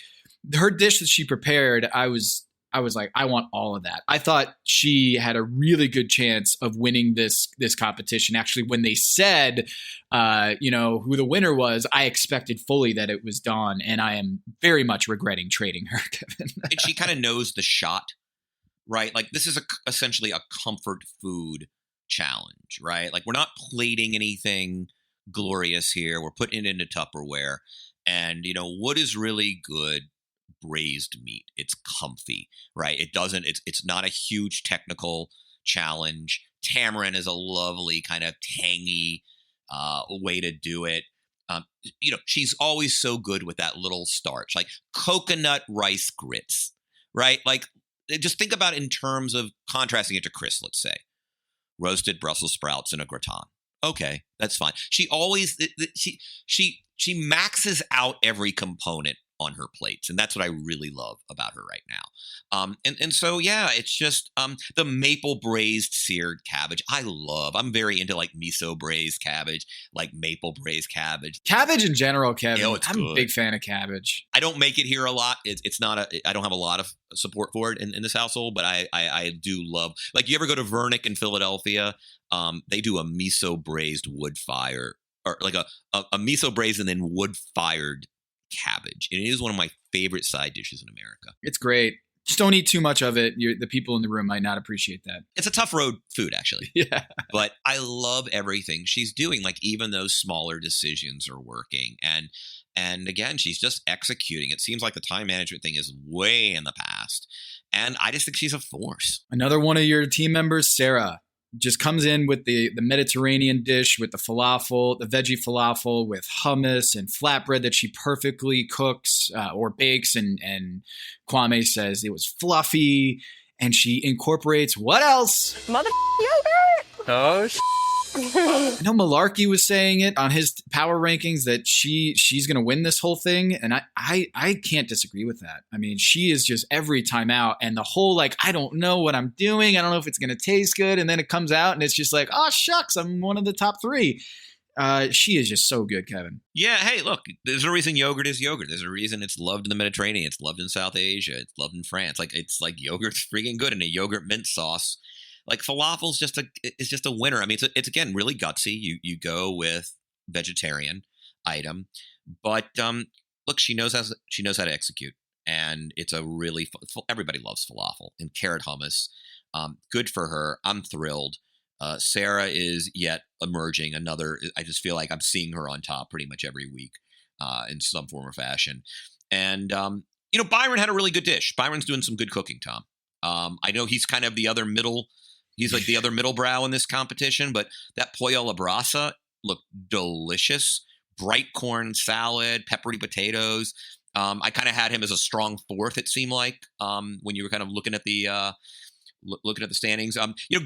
her dish that she prepared. I was like, I want all of that. I thought she had a really good chance of winning this competition. Actually, when they said, who the winner was, I expected fully that it was Dawn, and I am very much regretting trading her, Kevin. And she kind of knows the shot, right? Like, this is essentially a comfort food challenge, right? Like, we're not plating anything glorious here. We're putting it into Tupperware. And, what is really good? Braised meat. It's comfy, right? It's not a huge technical challenge. Tamarind is a lovely kind of tangy way to do it. She's always so good with that little starch, like coconut rice grits, right? Like, just think about it in terms of contrasting it to Chris, let's say. Roasted Brussels sprouts in a gratin. Okay, that's fine. She always, she maxes out every component on her plates. And that's what I really love about her right now. And so, yeah, it's just the maple braised seared cabbage. I'm very into like miso braised cabbage, like maple braised cabbage. Cabbage in general, Kevin. I'm good. A big fan of cabbage. I don't make it here a lot. It's not I don't have a lot of support for it in this household, but I do love, like, you ever go to Vernick in Philadelphia? They do a miso braised wood fire, or like a miso braised and then wood fired cabbage. And it is one of my favorite side dishes in America. It's great. Just don't eat too much of it. The people in the room might not appreciate that. It's a tough road food, actually. Yeah. But I love everything she's doing. Like, even those smaller decisions are working. And again, she's just executing. It seems like the time management thing is way in the past. And I just think she's a force. Another one of your team members, Sarah, just comes in with the Mediterranean dish with the falafel, the veggie falafel with hummus and flatbread that she perfectly cooks or bakes. And Kwame says it was fluffy. and she incorporates what else? Mother yogurt. Oh, I know Malarkey was saying it on his power rankings that she's going to win this whole thing. And I can't disagree with that. I mean, she is just every time out, and the whole, like, I don't know what I'm doing. I don't know if it's going to taste good. And then it comes out and it's just like, oh, shucks, I'm one of the top 3. She is just so good, Kevin. Yeah. Hey, look, there's a reason yogurt is yogurt. There's a reason it's loved in the Mediterranean. It's loved in South Asia. It's loved in France. It's like yogurt's freaking good, and a yogurt mint sauce. Like falafel is just a winner. I mean, it's again really gutsy. You go with vegetarian item, but look, she knows how to execute, and it's a really everybody loves falafel and carrot hummus. Good for her. I'm thrilled. Sarah is yet emerging. I just feel like I'm seeing her on top pretty much every week in some form or fashion. And Byron had a really good dish. Byron's doing some good cooking, Tom. I know he's kind of the other middle. He's like the other middle brow in this competition, but that pollo alla brasa looked delicious. Bright corn salad, peppery potatoes. I kind of had him as a strong 4th, it seemed like, when you were kind of looking at the standings.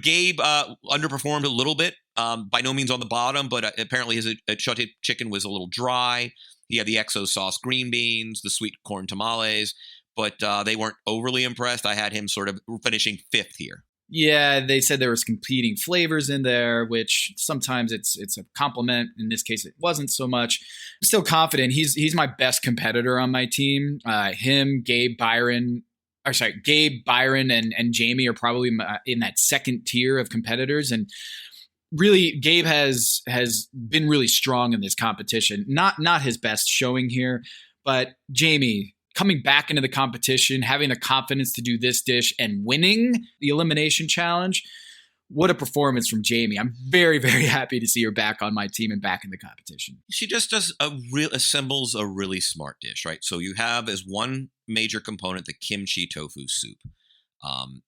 Gabe underperformed a little bit. By no means on the bottom, but apparently his chutney chicken was a little dry. He had the XO sauce green beans, the sweet corn tamales, but they weren't overly impressed. I had him sort of finishing 5th here. Yeah, they said there was competing flavors in there, which sometimes it's a compliment. In this case, it wasn't so much. I'm still confident. He's my best competitor on my team. Him, Gabe, Byron, and Jamie are probably in that second tier of competitors. And really, Gabe has been really strong in this competition. Not his best showing here, but Jamie, coming back into the competition, having the confidence to do this dish and winning the elimination challenge. What a performance from Jamie. I'm very, very happy to see her back on my team and back in the competition. She just assembles a really smart dish, right? So you have as one major component the kimchi tofu soup.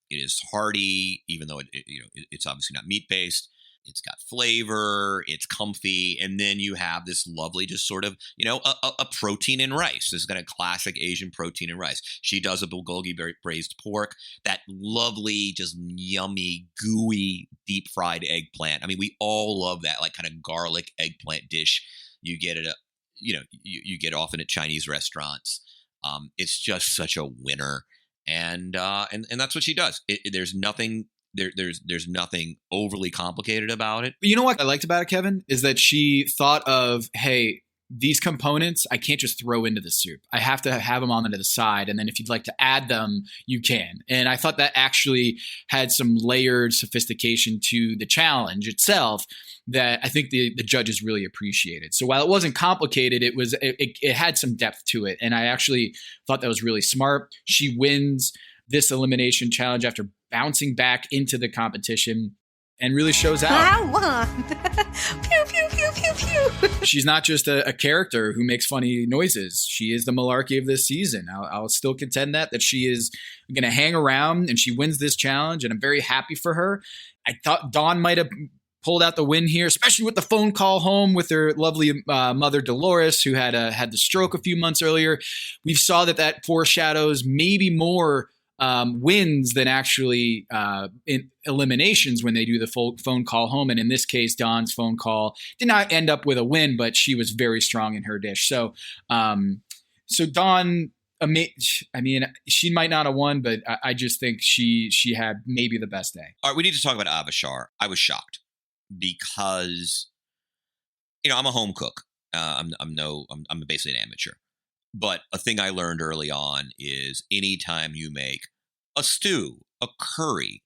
It is hearty, even though it's obviously not meat-based. It's got flavor, it's comfy, and then you have this lovely just sort of, a protein in rice. This is kind of classic Asian protein in rice. She does a bulgogi braised pork, that lovely, just yummy, gooey, deep-fried eggplant. I mean, we all love that, like kind of garlic eggplant dish you get you get often at Chinese restaurants. It's just such a winner, and that's what she does. There's nothing. There's nothing overly complicated about it. But you know what I liked about it, Kevin, is that she thought of, hey, these components, I can't just throw into the soup. I have to have them on the side. And then if you'd like to add them, you can. And I thought that actually had some layered sophistication to the challenge itself that I think the judges really appreciated. So while it wasn't complicated, it had some depth to it. And I actually thought that was really smart. She wins this elimination challenge after bouncing back into the competition and really shows out. I won. Pew, pew, pew, pew, pew. She's not just a character who makes funny noises. She is the Malarkey of this season. I'll still contend that she is going to hang around, and she wins this challenge, and I'm very happy for her. I thought Dawn might have pulled out the win here, especially with the phone call home with her lovely mother Dolores, who had the stroke a few months earlier. We saw that foreshadows maybe more wins than actually in eliminations when they do the phone call home. And in this case, Dawn's phone call did not end up with a win, but she was very strong in her dish. So Dawn, I mean, she might not have won, but I just think she had maybe the best day. All right, we need to talk about Avishar. I was shocked because, I'm a home cook. I'm basically an amateur. But a thing I learned early on is anytime you make a stew, a curry,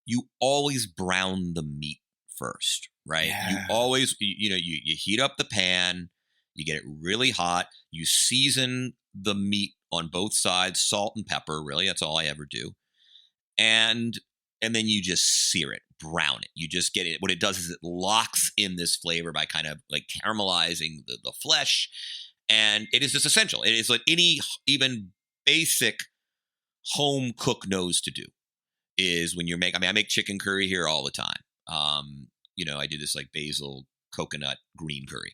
you always brown the meat first, right? Yeah. You always, you heat up the pan, you get it really hot, you season the meat on both sides, salt and pepper, really, that's all I ever do. And then you just sear it, brown it. You just get it. What it does is it locks in this flavor by kind of like caramelizing the flesh. And it is just essential. It is like any even basic home cook knows to do is when you're I make chicken curry here all the time. I do this like basil coconut green curry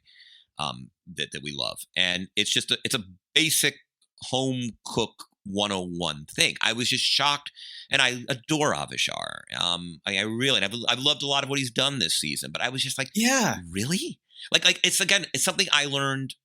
that we love. And it's just it's a basic home cook 101 thing. I was just shocked, and I adore Avishar. I really, and I've loved a lot of what he's done this season, but I was just like, yeah, really? Like it's something I learned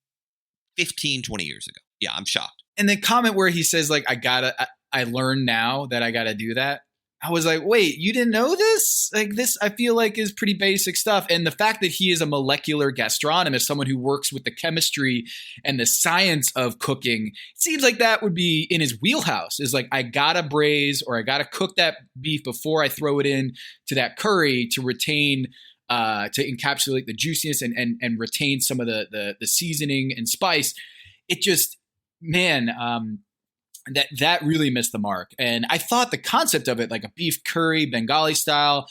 15, 20 years ago. Yeah, I'm shocked. And the comment where he says, like, I learned now that I gotta do that. I was like, wait, you didn't know this? Like, this, I feel like, is pretty basic stuff. And the fact that he is a molecular gastronomist, someone who works with the chemistry and the science of cooking, it seems like that would be in his wheelhouse. Is like, I gotta braise or I gotta cook that beef before I throw it in to that curry to retain, to encapsulate the juiciness and retain some of the seasoning and spice. It just, man, that really missed the mark. And I thought the concept of it, like a beef curry, Bengali style,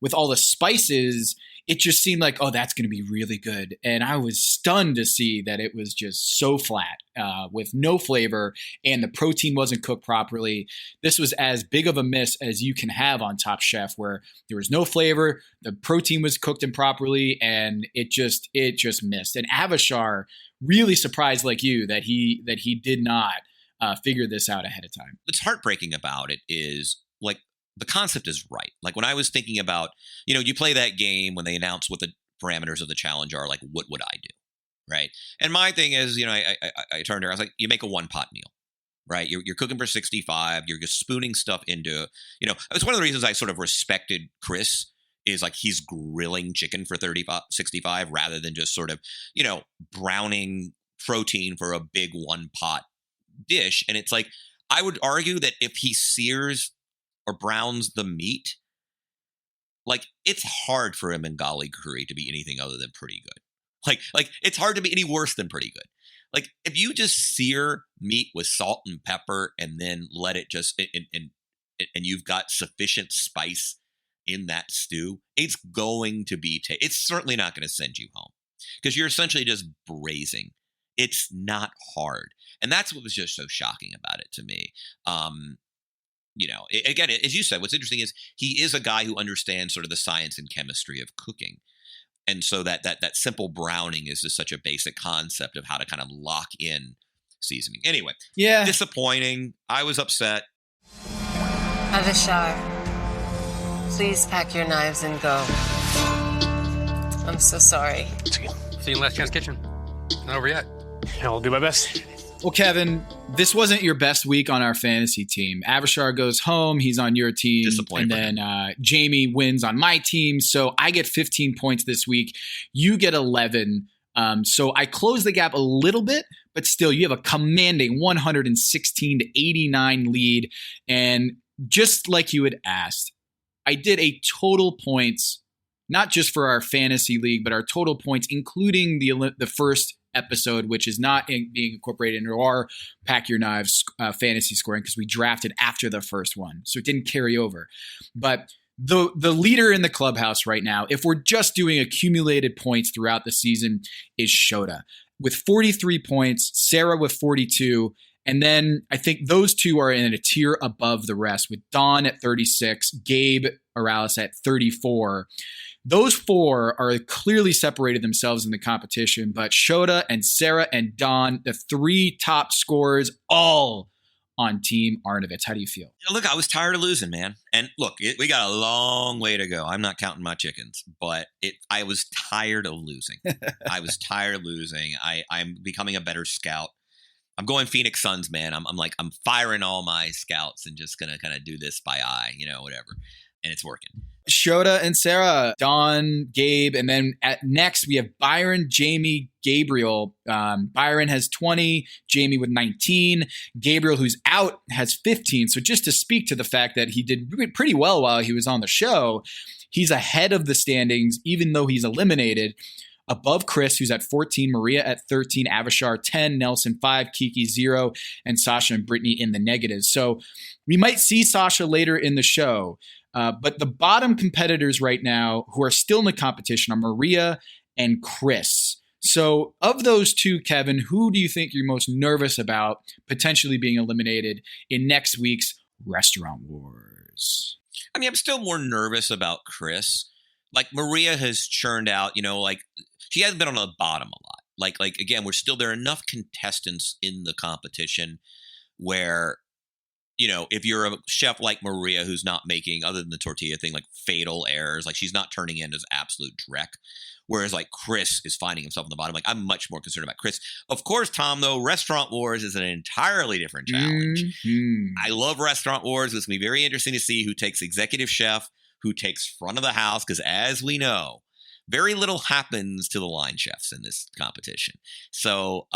with all the spices, it just seemed like, oh, that's going to be really good. And I was stunned to see that it was just so flat, with no flavor, and the protein wasn't cooked properly. This was as big of a miss as you can have on Top Chef, where there was no flavor, the protein was cooked improperly, and it just missed. And Avishar really surprised, like you, that he did not figure this out ahead of time. What's heartbreaking about it is, like, the concept is right. Like, when I was thinking about, you play that game when they announce what the parameters of the challenge are, like, what would I do? Right. And my thing is, I turned to her, I was like, you make a one pot meal, right? You're cooking for 65. You're just spooning stuff into, it's one of the reasons I sort of respected Chris is, like, he's grilling chicken for 65 rather than just sort of, browning protein for a big one pot dish. And it's like, I would argue that if he sears or browns the meat, like, it's hard for a Bengali curry to be anything other than pretty good. Like it's hard to be any worse than pretty good. Like, if you just sear meat with salt and pepper and then let it just and you've got sufficient spice in that stew, it's going to be it's certainly not going to send you home, because you're essentially just braising. It's not hard. And that's what was just so shocking about it to me. Again, as you said, what's interesting is he is a guy who understands sort of the science and chemistry of cooking. And so that simple browning is just such a basic concept of how to kind of lock in seasoning. Anyway, yeah, disappointing. I was upset. Avishar, please pack your knives and go. I'm so sorry. See you in Last Chance Kitchen. Not over yet. I'll do my best. Well, Kevin, this wasn't your best week on our fantasy team. Avishar goes home. He's on your team. And then Jamie wins on my team. So I get 15 points this week. You get 11. So I close the gap a little bit, but still you have a commanding 116 to 89 lead. And just like you had asked, I did a total points, not just for our fantasy league, but our total points, including the first episode, which is not being incorporated into our Pack Your Knives fantasy scoring, because we drafted after the first one. So it didn't carry over. But the leader in the clubhouse right now, if we're just doing accumulated points throughout the season, is Shota with 43 points, Sarah with 42. And then I think those two are in a tier above the rest, with Dawn at 36, Gabe Morales at 34. Those four are clearly separated themselves in the competition, but Shota and Sarah and Dawn, the three top scorers, all on Team Arnovitz. How do you feel? Look, I was tired of losing, man. And look, we got a long way to go. I'm not counting my chickens, but I was tired of losing. I was tired of losing. I'm becoming a better scout. I'm going Phoenix Suns, man. I'm firing all my scouts and just going to kind of do this by eye, whatever. And it's working. Shota and Sarah, Dawn, Gabe, and then next we have Byron, Jamie, Gabriel. Byron has 20, Jamie with 19. Gabriel, who's out, has 15. So just to speak to the fact that he did pretty well while he was on the show, he's ahead of the standings, even though he's eliminated. Above Chris, who's at 14, Maria at 13, Avishar 10, Nelson 5, Kiki 0, and Sasha and Brittany in the negatives. So we might see Sasha later in the show. But the bottom competitors right now who are still in the competition are Maria and Chris. So of those two, Kevin, who do you think you're most nervous about potentially being eliminated in next week's Restaurant Wars? I mean, I'm still more nervous about Chris. Like, Maria has churned out, like, she hasn't been on the bottom a lot. Like again, there are enough contestants in the competition where, if you're a chef like Maria, who's not making, other than the tortilla thing, like fatal errors, like she's not turning into absolute dreck. Whereas like Chris is finding himself on the bottom. Like I'm much more concerned about Chris. Of course, Tom, though, Restaurant Wars is an entirely different challenge. Mm-hmm. I love Restaurant Wars. It's going to be very interesting to see who takes executive chef, who takes front of the house, because as we know, very little happens to the line chefs in this competition. So,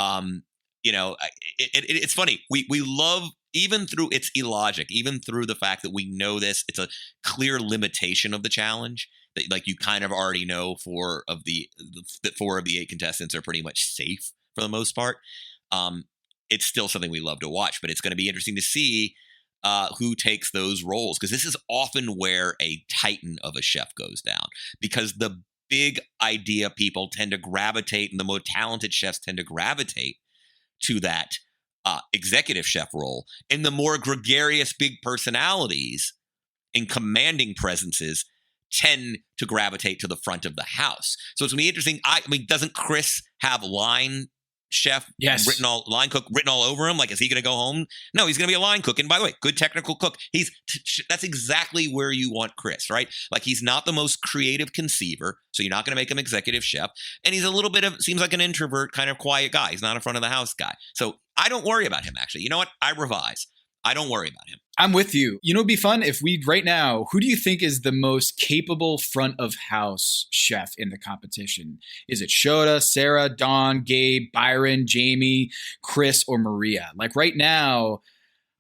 it's funny. We love, even through its illogic, even through the fact that we know this, it's a clear limitation of the challenge. That, like, you kind of already know that 4 of the 8 contestants are pretty much safe for the most part. It's still something we love to watch, but it's going to be interesting to see who takes those roles, because this is often where a titan of a chef goes down, because the big idea people tend to gravitate, and the more talented chefs tend to gravitate to that executive chef role, and the more gregarious big personalities and commanding presences tend to gravitate to the front of the house. So it's going to be interesting. I mean, doesn't Chris have line chef line cook written all over him? Like, is he going to go home? No, he's going to be a line cook. And by the way, good technical cook. That's exactly where you want Chris, right? Like, he's not the most creative conceiver, so you're not going to make him executive chef. And he's a little bit of, seems like an introvert, kind of quiet guy. He's not a front of the house guy. So I don't worry about him, actually. You know what? I revise. I don't worry about him. I'm with you. It'd be fun if right now, who do you think is the most capable front of house chef in the competition? Is it Shota, Sarah, Dawn, Gabe, Byron, Jamie, Chris, or Maria? Like right now,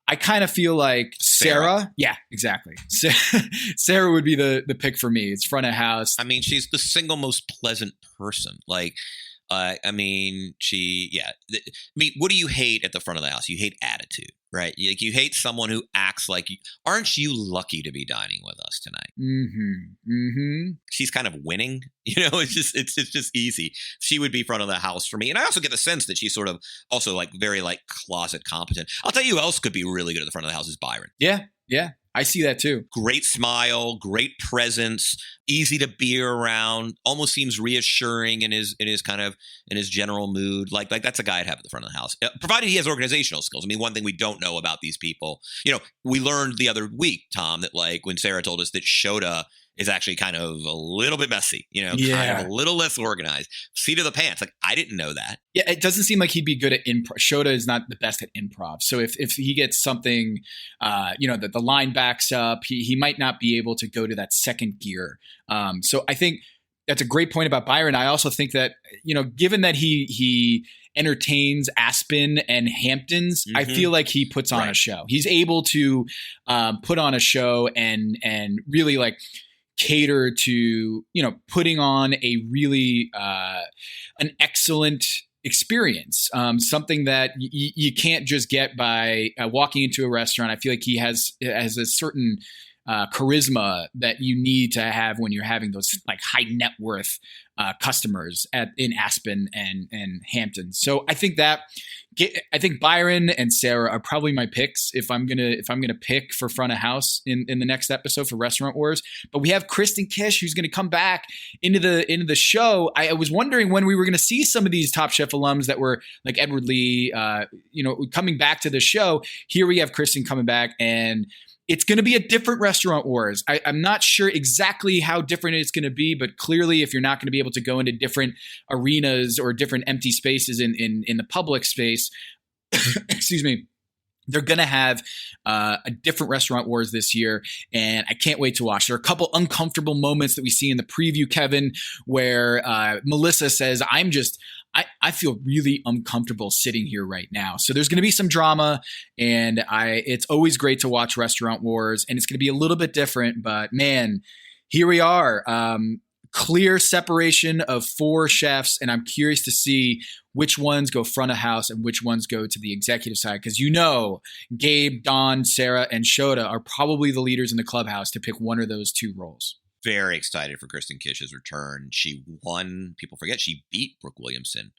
I kind of feel like Sarah. Yeah, exactly. Sarah would be the pick for me. It's front of house. I mean, she's the single most pleasant person. Like, what do you hate at the front of the house? You hate attitude, right? You hate someone who acts like, aren't you lucky to be dining with us tonight? Mm-hmm. Mm-hmm. She's kind of winning, it's just easy. She would be front of the house for me. And I also get the sense that she's sort of also like very like closet competent. I'll tell you who else could be really good at the front of the house is Byron. Yeah. Yeah. I see that too. Great smile, great presence, easy to be around, almost seems reassuring in his general mood. Like that's a guy I'd have at the front of the house, provided he has organizational skills. I mean, one thing we don't know about these people, we learned the other week, Tom, that like when Sarah told us that Shota is actually kind of a little bit messy, kind of a little less organized, seat of the pants. Like, I didn't know that. Yeah, it doesn't seem like he'd be good at improv. Shota is not the best at improv. So if he gets something, that the line backs up, he might not be able to go to that second gear. So I think that's a great point about Byron. I also think that, given that he entertains Aspen and Hamptons, I feel like he puts on a show. He's able to put on a show and really like cater to, putting on a really an excellent experience, something that you can't just get by walking into a restaurant. I feel like he has a certain charisma that you need to have when you're having those like high net worth customers in Aspen and Hampton. So I think Byron and Sarah are probably my picks if I'm gonna pick for front of house in the next episode for Restaurant Wars. But we have Kristen Kish, who's gonna come back into the show. I was wondering when we were gonna see some of these Top Chef alums that were like Edward Lee, coming back to the show. Here we have Kristen coming back, and it's going to be a different Restaurant Wars. I'm not sure exactly how different it's going to be, but clearly if you're not going to be able to go into different arenas or different empty spaces in the public space, excuse me, they're going to have a different Restaurant Wars this year, and I can't wait to watch. There are a couple uncomfortable moments that we see in the preview, Kevin, where Melissa says, I feel really uncomfortable sitting here right now. So there's going to be some drama, and it's always great to watch Restaurant Wars, and it's going to be a little bit different, but man, here we are. Clear separation of 4 chefs, and I'm curious to see which ones go front of house and which ones go to the executive side, because Gabe, Dawn, Sarah, and Shota are probably the leaders in the clubhouse to pick one of those 2 roles. Very excited for Kristen Kish's return. She won. People forget she beat Brooke Williamson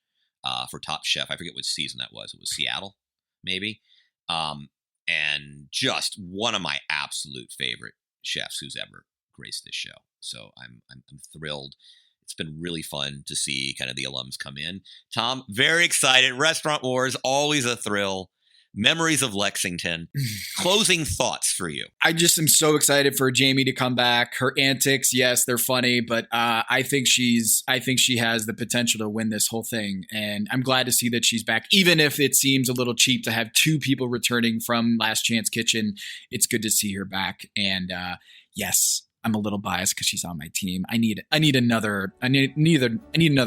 for Top Chef. I forget which season that was. It was Seattle, maybe. And just one of my absolute favorite chefs who's ever graced this show. So I'm thrilled. It's been really fun to see kind of the alums come in. Tom, very excited. Restaurant Wars, always a thrill. Memories of Lexington. Closing thoughts for you. I just am so excited for Jamie to come back. Her antics, yes, they're funny, but I think she has the potential to win this whole thing. And I'm glad to see that she's back, even if it seems a little cheap to have two people returning from Last Chance Kitchen. It's good to see her back. And yes, I'm a little biased because she's on my team. I need another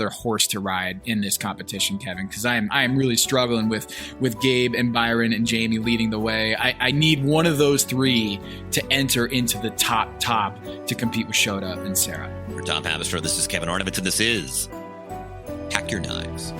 horse to ride in this competition, Kevin, because I am really struggling with Gabe and Byron and Jamie leading the way. I need one of those three to enter into the top to compete with Shota and Sarah. For Tom Haberstroh, this is Kevin Arnovitz, and this is Pack Your Knives.